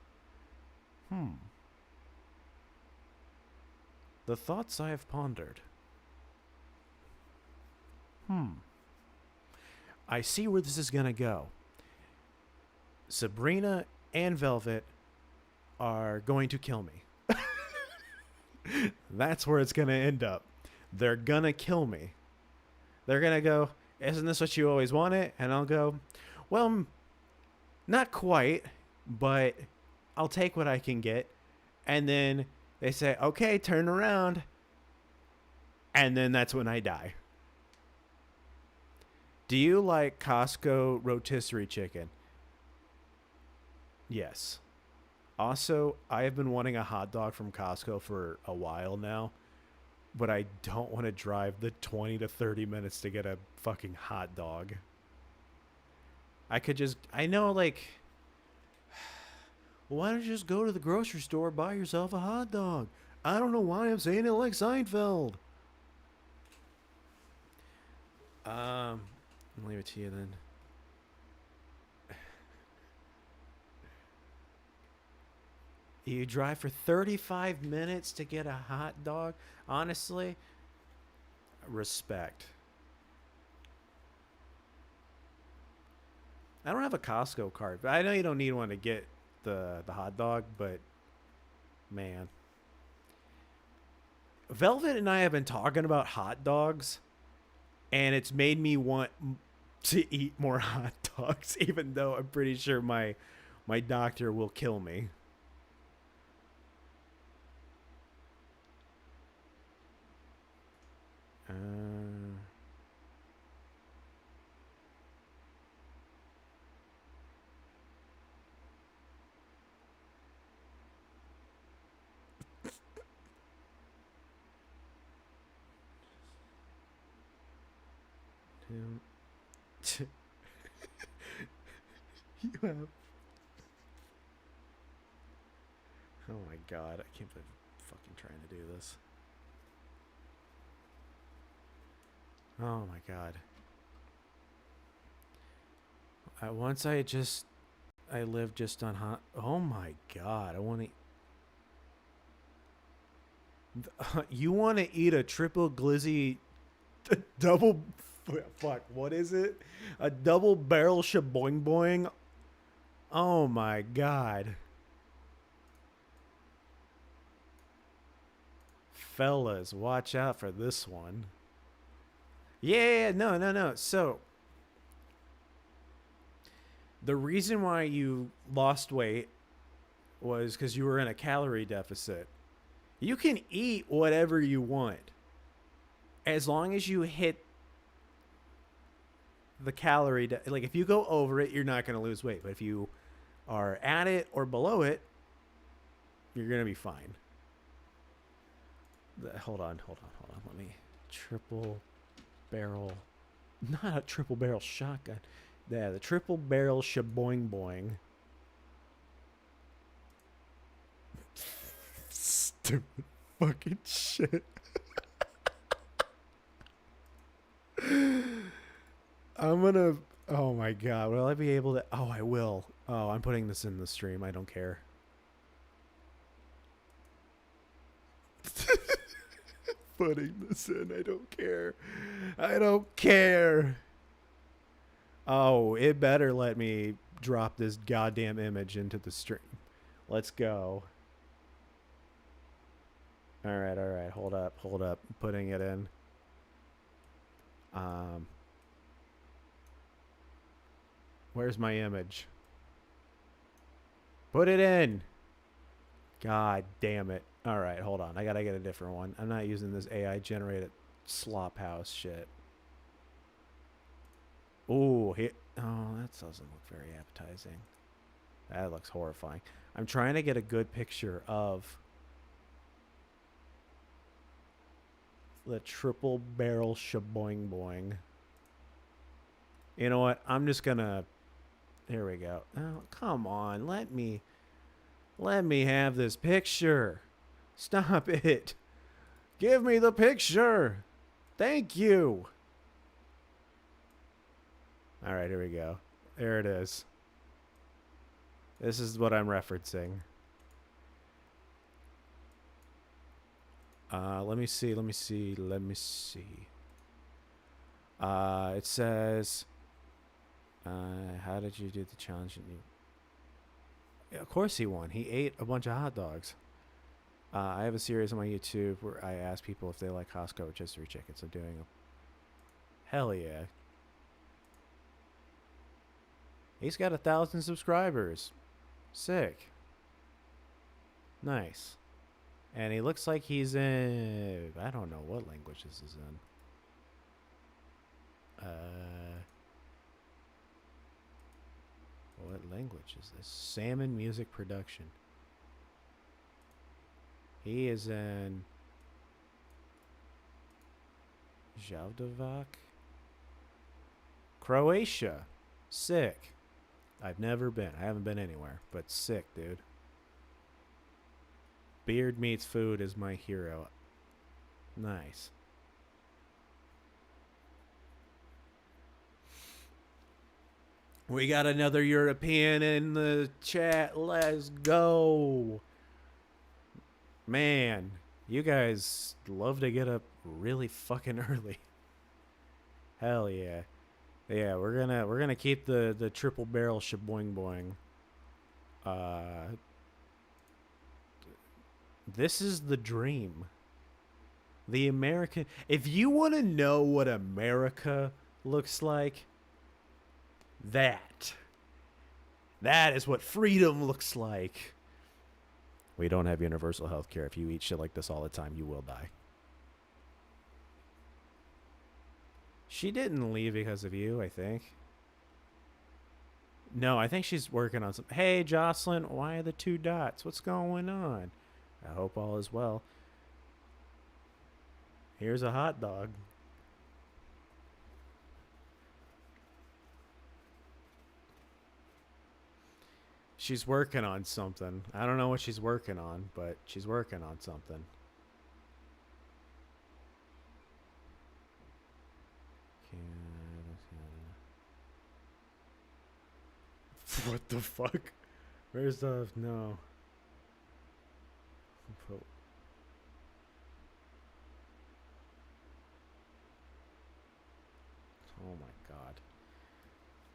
The thoughts I have pondered. I see where this is going to go. Sabrina and Velvet are going to kill me. That's where it's going to end up. They're going to kill me. They're going to go, isn't this what you always wanted? And I'll go, well, not quite, but I'll take what I can get. And then they say, okay, turn around. And then that's when I die. Do you like Costco rotisserie chicken? Yes. Also, I have been wanting a hot dog from Costco for a while now. but I don't want to drive the 20 to 30 minutes to get a fucking hot dog. I could just, I know, like, well, why don't you just go to the grocery store, buy yourself a hot dog? I don't know why I'm saying it like Seinfeld. I'll leave it to you then. You drive for 35 minutes to get a hot dog? Honestly, respect. I don't have a Costco card, but I know you don't need one to get the hot dog, but man. Velvet and I have been talking about hot dogs, and it's made me want to eat more hot dogs, even though I'm pretty sure my doctor will kill me. Uh, you have. Oh my god, I can't believe I'm fucking trying to do this. Oh my god. Once I live just on hot. Oh my god, I want to. You want to eat a triple glizzy, double. Fuck, what is it? A double barrel shaboing boing. Oh my god. Fellas, watch out for this one. Yeah, no. So, the reason why you lost weight was because you were in a calorie deficit. You can eat whatever you want as long as you hit the like if you go over it, you're not going to lose weight, but if you are at it or below it, you're going to be fine. Hold on. Let me triple barrel, not a triple barrel shotgun. Yeah, the triple barrel shaboing boing. Stupid fucking shit. I'm gonna. Oh my god. Will I be able to? Oh, I will. Oh, I'm putting this in the stream. I don't care. Putting this in. I don't care. I don't care. Oh, it better let me drop this goddamn image into the stream. Let's go. All right. Hold up. I'm putting it in. Where's my image? Put it in. God damn it. All right, hold on. I gotta get a different one. I'm not using this AI generated slop house shit. Oh, that doesn't look very appetizing. That looks horrifying. I'm trying to get a good picture of the triple barrel shaboing boing. You know what? I'm just gonna. There we go. Oh, come on. Let me have this picture. Stop it. Give me the picture. Thank you. All right, here we go. There it is. This is what I'm referencing. Let me see. It says, how did you do the challenge? Yeah, of course he won. He ate a bunch of hot dogs. I have a series on my YouTube where I ask people if they like Costco rotisserie chicken. So doing a hell yeah. He's got 1,000 subscribers. Sick. Nice. And he looks like he's in. I don't know what language this is in. What language is this? Salmon music production. He is in Javdovac. Croatia. Sick. I've never been. I haven't been anywhere, but sick, dude. Beard meets food is my hero. Nice. We got another European in the chat. Let's go. Man, you guys love to get up really fucking early. Hell yeah. Yeah, we're gonna keep the triple barrel shaboing boing. This is the dream. The American. If you want to know what America looks like, that is what freedom looks like. We don't have universal health care. If you eat shit like this all the time, you will die. She didn't leave because of you, I think. No, I think she's working on some. Hey, Jocelyn, why are the 2 dots? What's going on? I hope all is well. Here's a hot dog. She's working on something. I don't know what she's working on, but she's working on something. What the fuck? Where's the... No. Oh my god.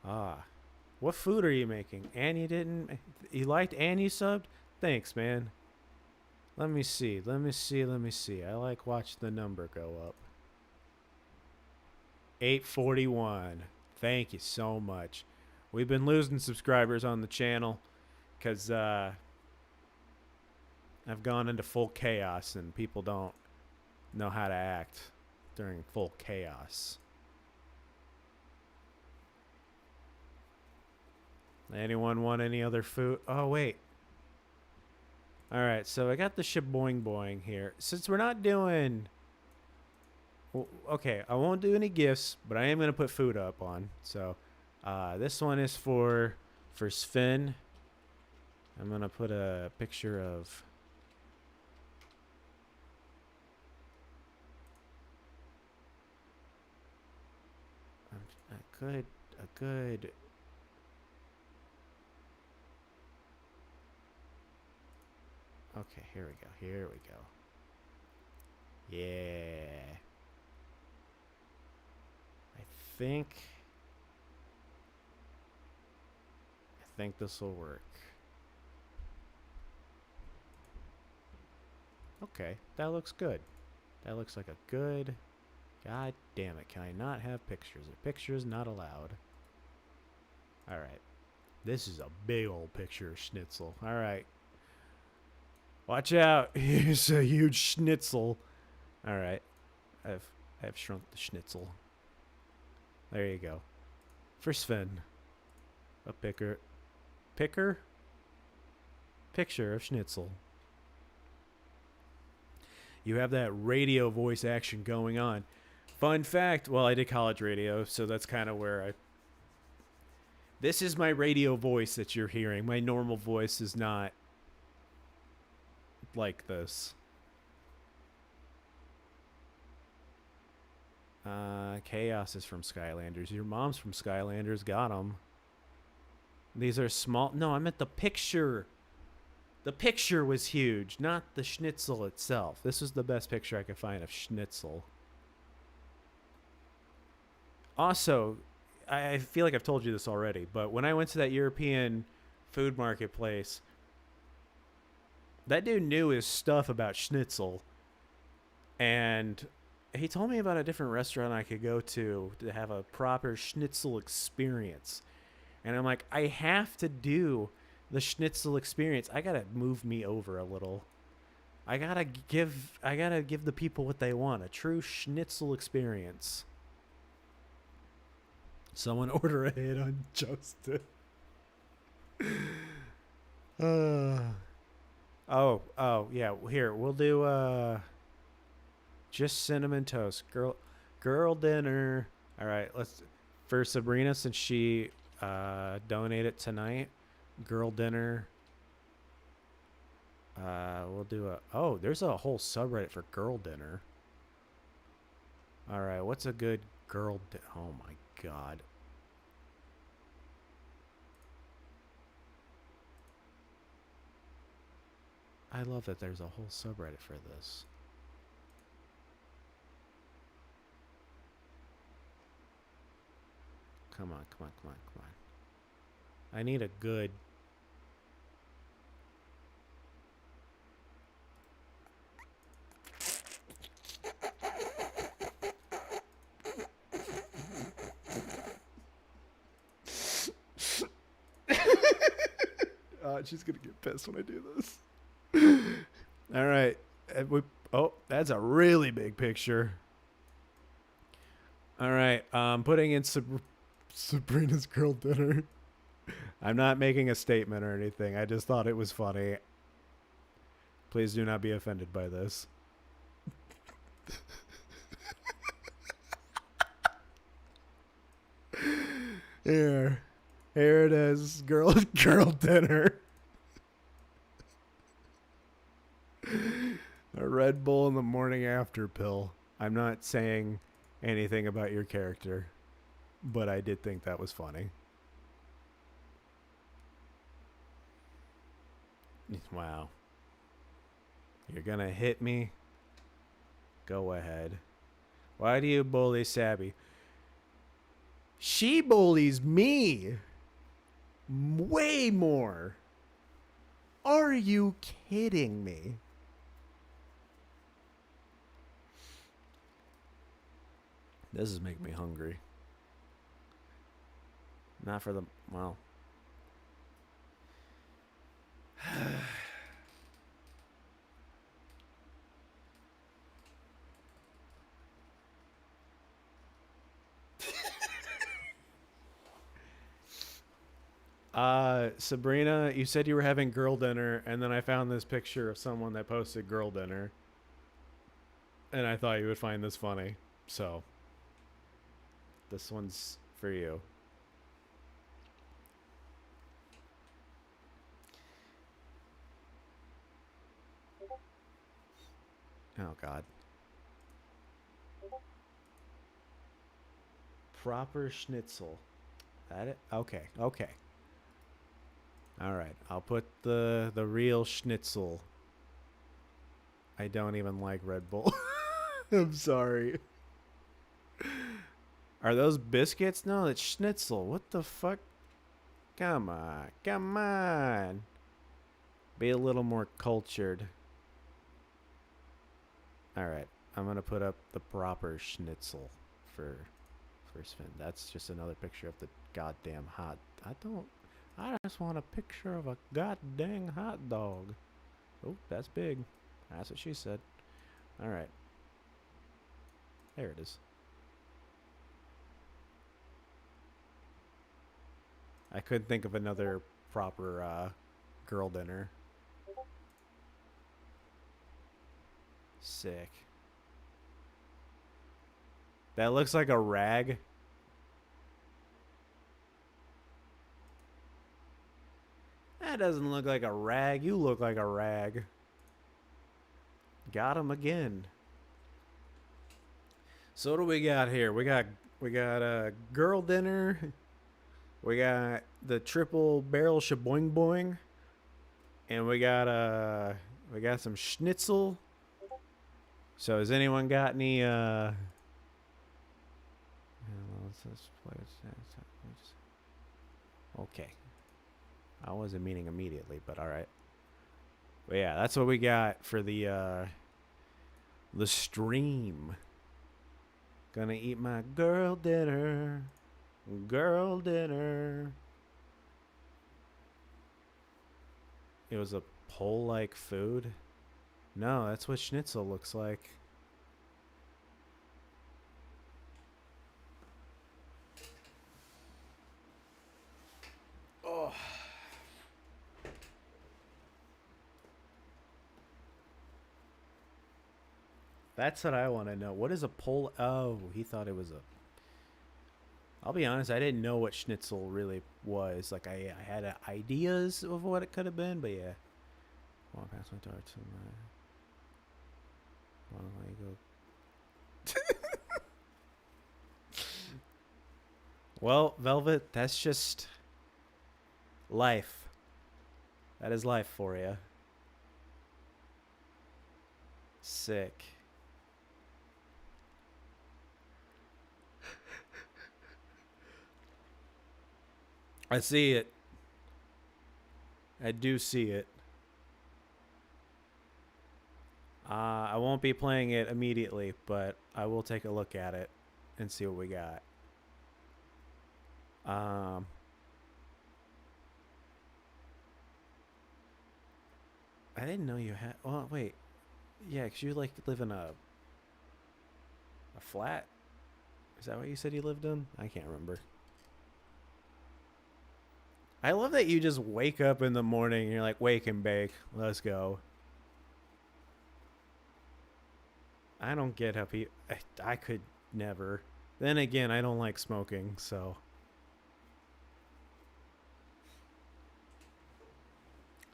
Ah. What food are you making? Annie didn't... You liked Annie subbed? Thanks, man. Let me see. Let me see. Let me see. I like watching the number go up. 841. Thank you so much. We've been losing subscribers on the channel because I've gone into full chaos and people don't know how to act during full chaos. Anyone want any other food? Oh, wait. All right, so I got the shaboing boing here. Since we're not doing... Well, okay, I won't do any gifts, but I am going to put food up on. So this one is for Sven. I'm going to put a picture of... A good... Okay, here we go. Here we go. Yeah. I think this will work. Okay, that looks good. That looks like a good... God damn it, can I not have pictures? A picture is not allowed. Alright. This is a big old picture of schnitzel. Alright. Watch out. Here's a huge schnitzel. Alright. I've shrunk the schnitzel. There you go. For Sven. A picker. Picker? Picture of schnitzel. You have that radio voice action going on. Fun fact, well, I did college radio, so that's kind of where I... This is my radio voice that you're hearing. My normal voice is not like this. Chaos is from Skylanders. Your mom's from Skylanders. Got them. These are small... No, I meant the picture. The picture was huge, not the schnitzel itself. This was the best picture I could find of schnitzel. Also, I feel like I've told you this already, but when I went to that European food marketplace, that dude knew his stuff about schnitzel. And he told me about a different restaurant I could go to have a proper schnitzel experience. And I'm like, I have to do the schnitzel experience. I gotta move me over a little. I gotta give the people what they want. A true schnitzel experience. Someone order a hit on Justin. Oh, yeah. Here, we'll do just cinnamon toast. Girl dinner. All right, let's for Sabrina since she donated tonight. Girl dinner. We'll do a. Oh, there's a whole subreddit for girl dinner. All right, what's a good girl? Oh my god. I love that there's a whole subreddit for this. Come on, come on, come on, come on. I need a good. She's gonna get pissed when I do this. All right. Oh, that's a really big picture. All right. Putting in Sabrina's girl dinner. I'm not making a statement or anything. I just thought it was funny. Please do not be offended by this. Here. Here it is. Girl dinner. A Red Bull in the morning after pill. I'm not saying anything about your character, but I did think that was funny. Wow. You're gonna hit me? Go ahead. Why do you bully Sabby? She bullies me way more. Are you kidding me? This is making me hungry. Not for the, well. Sabrina, you said you were having girl dinner, and then I found this picture of someone that posted girl dinner. And I thought you would find this funny. So, this one's for you. Oh, God. Proper schnitzel. That it? Okay, okay. All right, I'll put the real schnitzel. I don't even like Red Bull. I'm sorry. Are those biscuits? No, it's schnitzel. What the fuck? Come on, come on. Be a little more cultured. All right, I'm gonna put up the proper schnitzel for Sven. That's just another picture of the goddamn hot. I just want a picture of a goddamn hot dog. Oh, that's big. That's what she said. All right. There it is. I couldn't think of another proper girl dinner. Sick. That looks like a rag. That doesn't look like a rag. You look like a rag. Got him again. So what do we got here? We got a girl dinner. We got the triple barrel shaboing boing. And we got some schnitzel. So has anyone got any okay. I wasn't meaning immediately, but all right. But yeah, that's what we got for the stream. Gonna eat my girl dinner. Girl dinner. It was a pole-like food. No, that's what schnitzel looks like. Oh. That's what I want to know. What is a pol? Oh, he thought it was a. I'll be honest, I didn't know what schnitzel really was. Like I had ideas of what it could have been, but yeah. Walk past my darts and well, there you go. Well, Velvet, that's just life. That is life for you. Sick. I see it. I do see it. I won't be playing it immediately, but I will take a look at it and see what we got. Um, I didn't know you had. Well, wait. Yeah, 'cause you like live in a flat. Is that what you said you lived in? I can't remember. I love that you just wake up in the morning and you're like, wake and bake. Let's go. I don't get how people. I could never. Then again, I don't like smoking, so.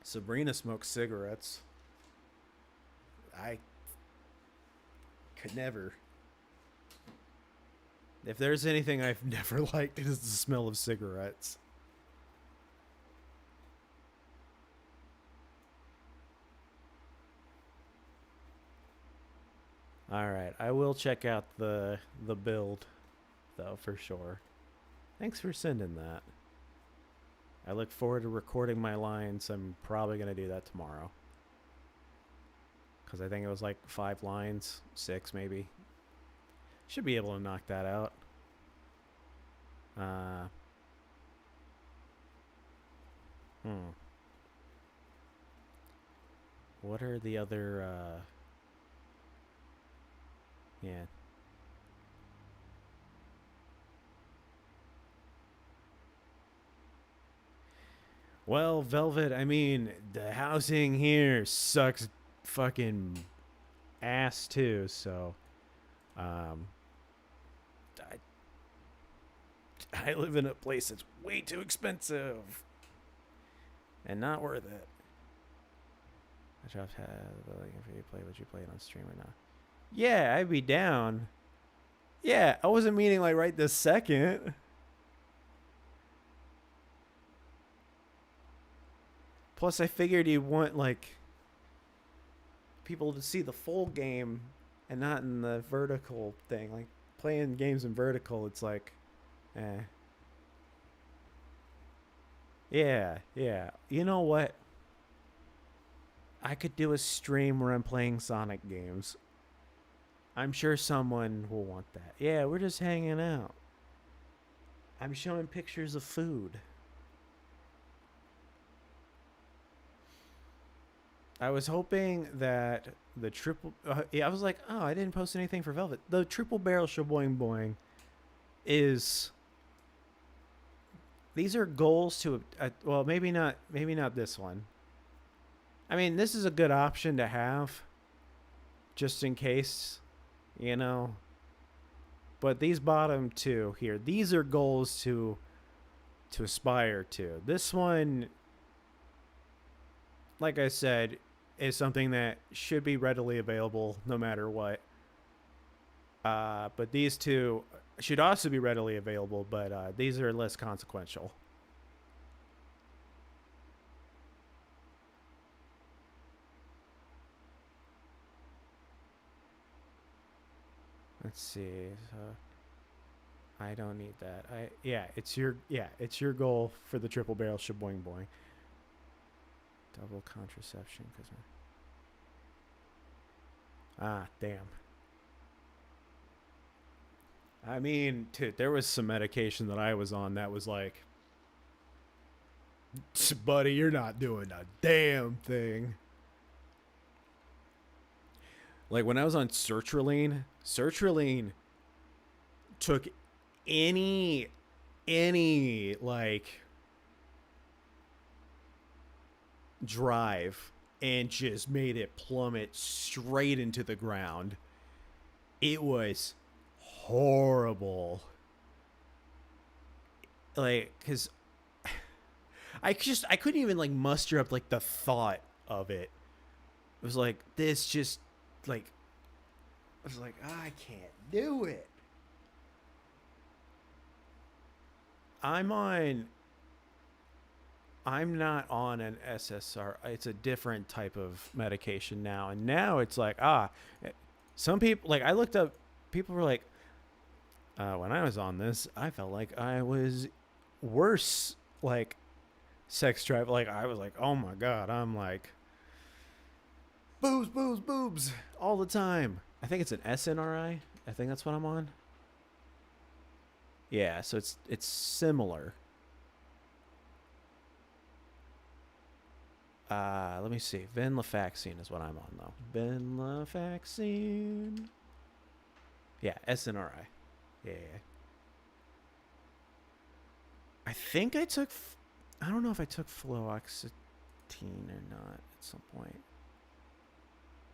Sabrina smokes cigarettes. I could never. If there's anything I've never liked, it is the smell of cigarettes. All right, I will check out the build, though, for sure. Thanks for sending that. I look forward to recording my lines. I'm probably gonna do that tomorrow, because I think it was like 5 lines, 6 maybe. Should be able to knock that out. Uh, hmm. What are the other? Yeah. Well, Velvet, I mean, the housing here sucks fucking ass too, so um I I live in a place that's way too expensive and not worth it. I just have like if you play, would you play it on stream or not? Yeah, I'd be down. Yeah, I wasn't meaning like right this second. Plus I figured you want like people to see the full game and not in the vertical thing. Like playing games in vertical, it's like, eh. Yeah, yeah. You know what? I could do a stream where I'm playing Sonic games. I'm sure someone will want that. Yeah, we're just hanging out. I'm showing pictures of food. I was hoping that the triple. Yeah, I was like, oh, I didn't post anything for Velvet. The triple barrel shaboing boing is. These are goals to. Well, maybe not. Maybe not this one. I mean, this is a good option to have, just in case, you know. But these bottom two here, these are goals to aspire to. This one, like I said, is something that should be readily available no matter what. But these two should also be readily available, but these are less consequential. Let's see. I don't need that. It's your goal for the triple barrel shaboing boing. Double contraception, because damn. I mean, dude, there was some medication that I was on that was like, buddy, you're not doing a damn thing. Like when I was on sertraline took any like drive and just made it plummet straight into the ground. It was horrible. Like, cause I couldn't even like muster up like the thought of it. It was like this just like I was like I can't do it. I'm on. I'm not on an SSR. It's a different type of medication now, and now it's like some people like I looked up. People were like, when I was on this, I felt like I was worse. Like sex drive. Like I was like, oh my god, I'm like boobs, boobs, boobs all the time. I think it's an SNRI. I think that's what I'm on. Yeah, so it's similar. Let me see. Venlafaxine is what I'm on though. Venlafaxine. Yeah, SNRI. Yeah, yeah. I think I took. I don't know if I took fluoxetine or not at some point.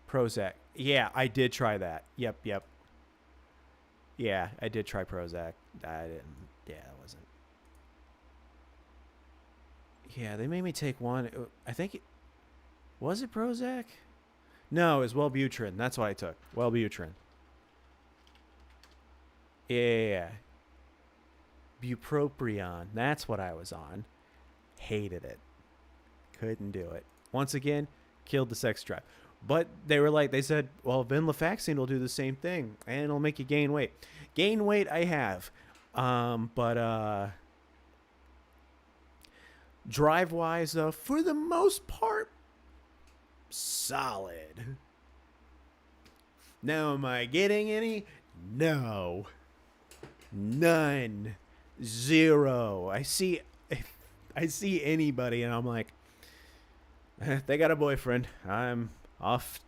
Prozac. Yeah, I did try that. Yep, yep. Yeah, I did try Prozac. I didn't. Yeah, that wasn't. Yeah, they made me take one. I think was it Prozac? No, it was Wellbutrin. That's what I took. Wellbutrin. Yeah. Bupropion. That's what I was on. Hated it. Couldn't do it. Once again, killed the sex drive. But they said, well, venlafaxine will do the same thing, and it'll make you gain weight. Gain weight, I have. But drive-wise, though, for the most part, solid. Now, am I getting any? No. None. Zero. I see anybody, and I'm like, they got a boyfriend. I'm off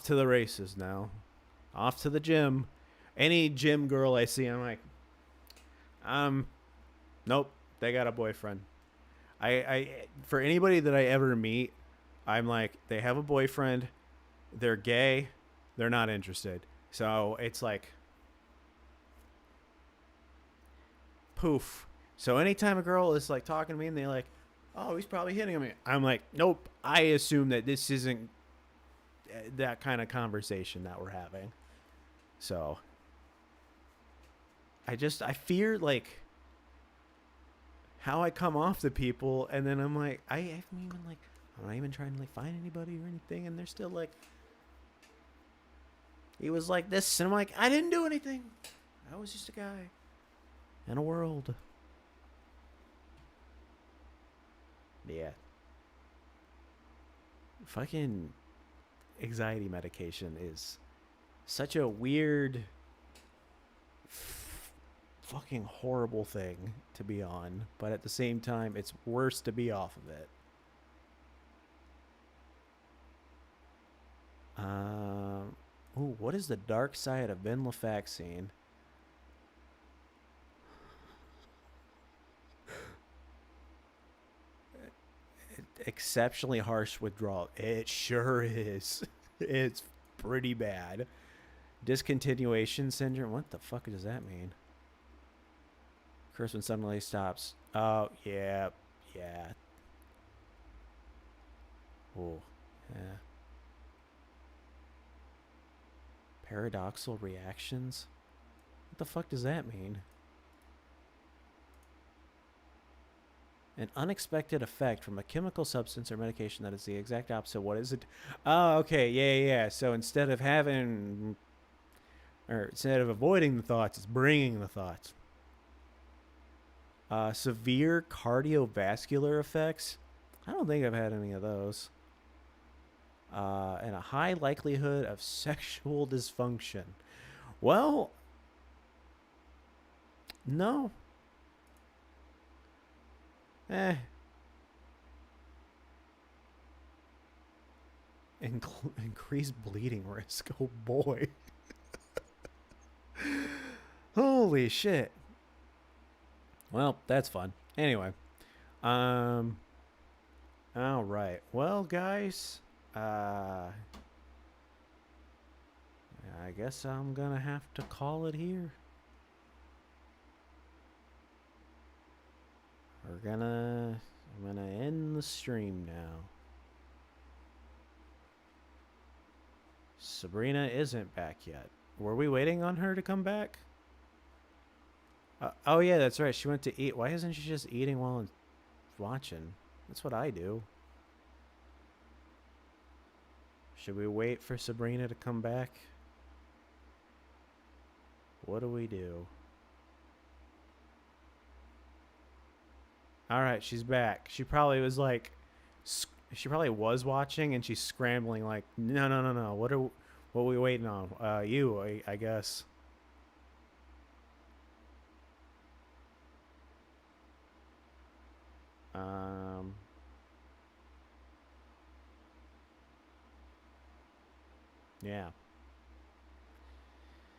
to the races now. Off to the gym. Any gym girl I see, I'm like, nope, they got a boyfriend. I for anybody that I ever meet, I'm like, they have a boyfriend, they're gay, they're not interested. So it's like poof. So anytime a girl is like talking to me and they're like, oh, he's probably hitting on me, I'm like, nope, I assume that this isn't that kind of conversation that we're having. So I fear like how I come off to people, and then I'm like, I'm not even trying to like find anybody or anything, and they're still like, he was like this, and I'm like, I didn't do anything. I was just a guy in a world. Yeah. Fucking anxiety medication is such a weird fucking horrible thing to be on, but at the same time it's worse to be off of it. Ooh, what is the dark side of venlafaxine? Exceptionally harsh withdrawal. It sure is. It's pretty bad. Discontinuation syndrome. What the fuck does that mean? Curse when suddenly stops. Oh, yeah. Yeah. Oh, yeah. Paradoxal reactions? What the fuck does that mean? An unexpected effect from a chemical substance or medication that is the exact opposite. What is it? Oh, okay. Yeah. So instead of avoiding the thoughts, it's bringing the thoughts. Severe cardiovascular effects. I don't think I've had any of those. And a high likelihood of sexual dysfunction. Well, no. Increased bleeding risk. Oh boy. Holy shit. Well, that's fun. Anyway. All right. Well, guys, I I guess I'm gonna have to call it here. I'm gonna end the stream now. Sabrina isn't back yet. Were we waiting on her to come back? Oh yeah, that's right. She went to eat. Why isn't she just eating while watching? That's what I do. Should we wait for Sabrina to come back? What do we do? All right, she's back. She probably was like, she probably was watching, and she's scrambling like, no. What are we waiting on? I guess. Yeah.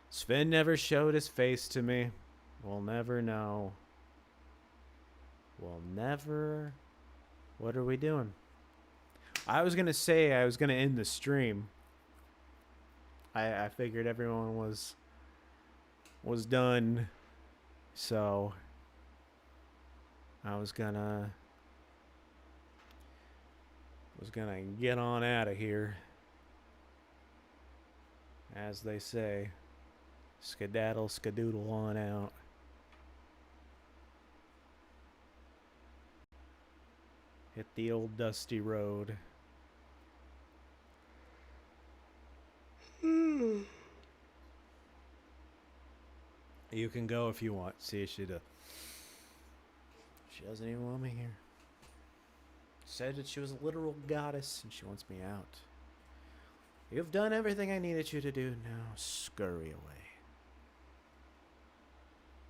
Sven never showed his face to me. We'll never know. We'll never. What are we doing? I was gonna say I was gonna end the stream. I figured everyone was done, so I was gonna get on out of here, as they say. Skedaddle, skadoodle on out. Hit the old dusty road. You can go if you want. See, she doesn't even want me here. Said that she was a literal goddess and she wants me out. You've done everything I needed you to do. Now scurry away.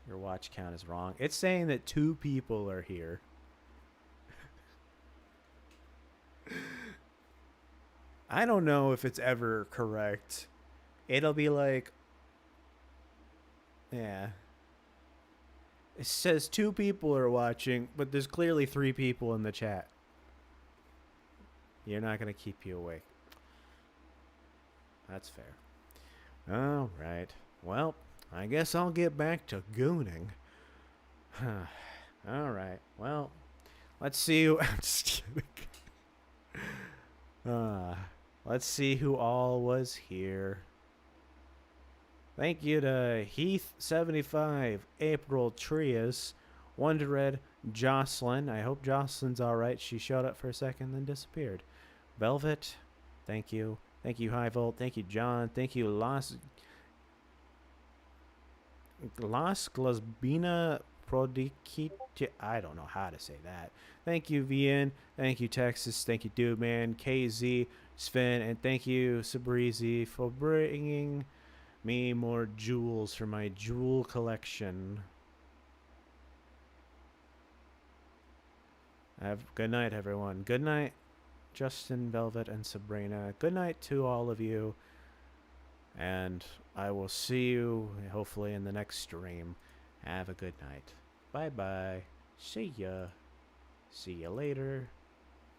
Your watch count is wrong. It's saying that 2 people are here. I don't know if it's ever correct. It'll be like, yeah. It says 2 people are watching, but there's clearly 3 people in the chat. You're not going to keep you awake. That's fair. All right. Well, I guess I'll get back to gooning. All right. Well, let's see who... I'm just kidding. Let's see who all was here. Thank you to Heath75, April Trias, Wondered, Jocelyn. I hope Jocelyn's alright. She showed up for a second, then disappeared. Velvet, thank you. Thank you, High Volt. Thank you, John. Thank you, Las Glasbina Prodikit. I don't know how to say that. Thank you, VN. Thank you, Texas. Thank you, Dude Man, KZ, Sven, and thank you, Sabrizi, for bringing me more jewels for my jewel collection. Good night, everyone. Good night, Justin, Velvet, and Sabrina. Good night to all of you. And I will see you hopefully in the next stream. Have a good night. Bye-bye. See ya. See ya later.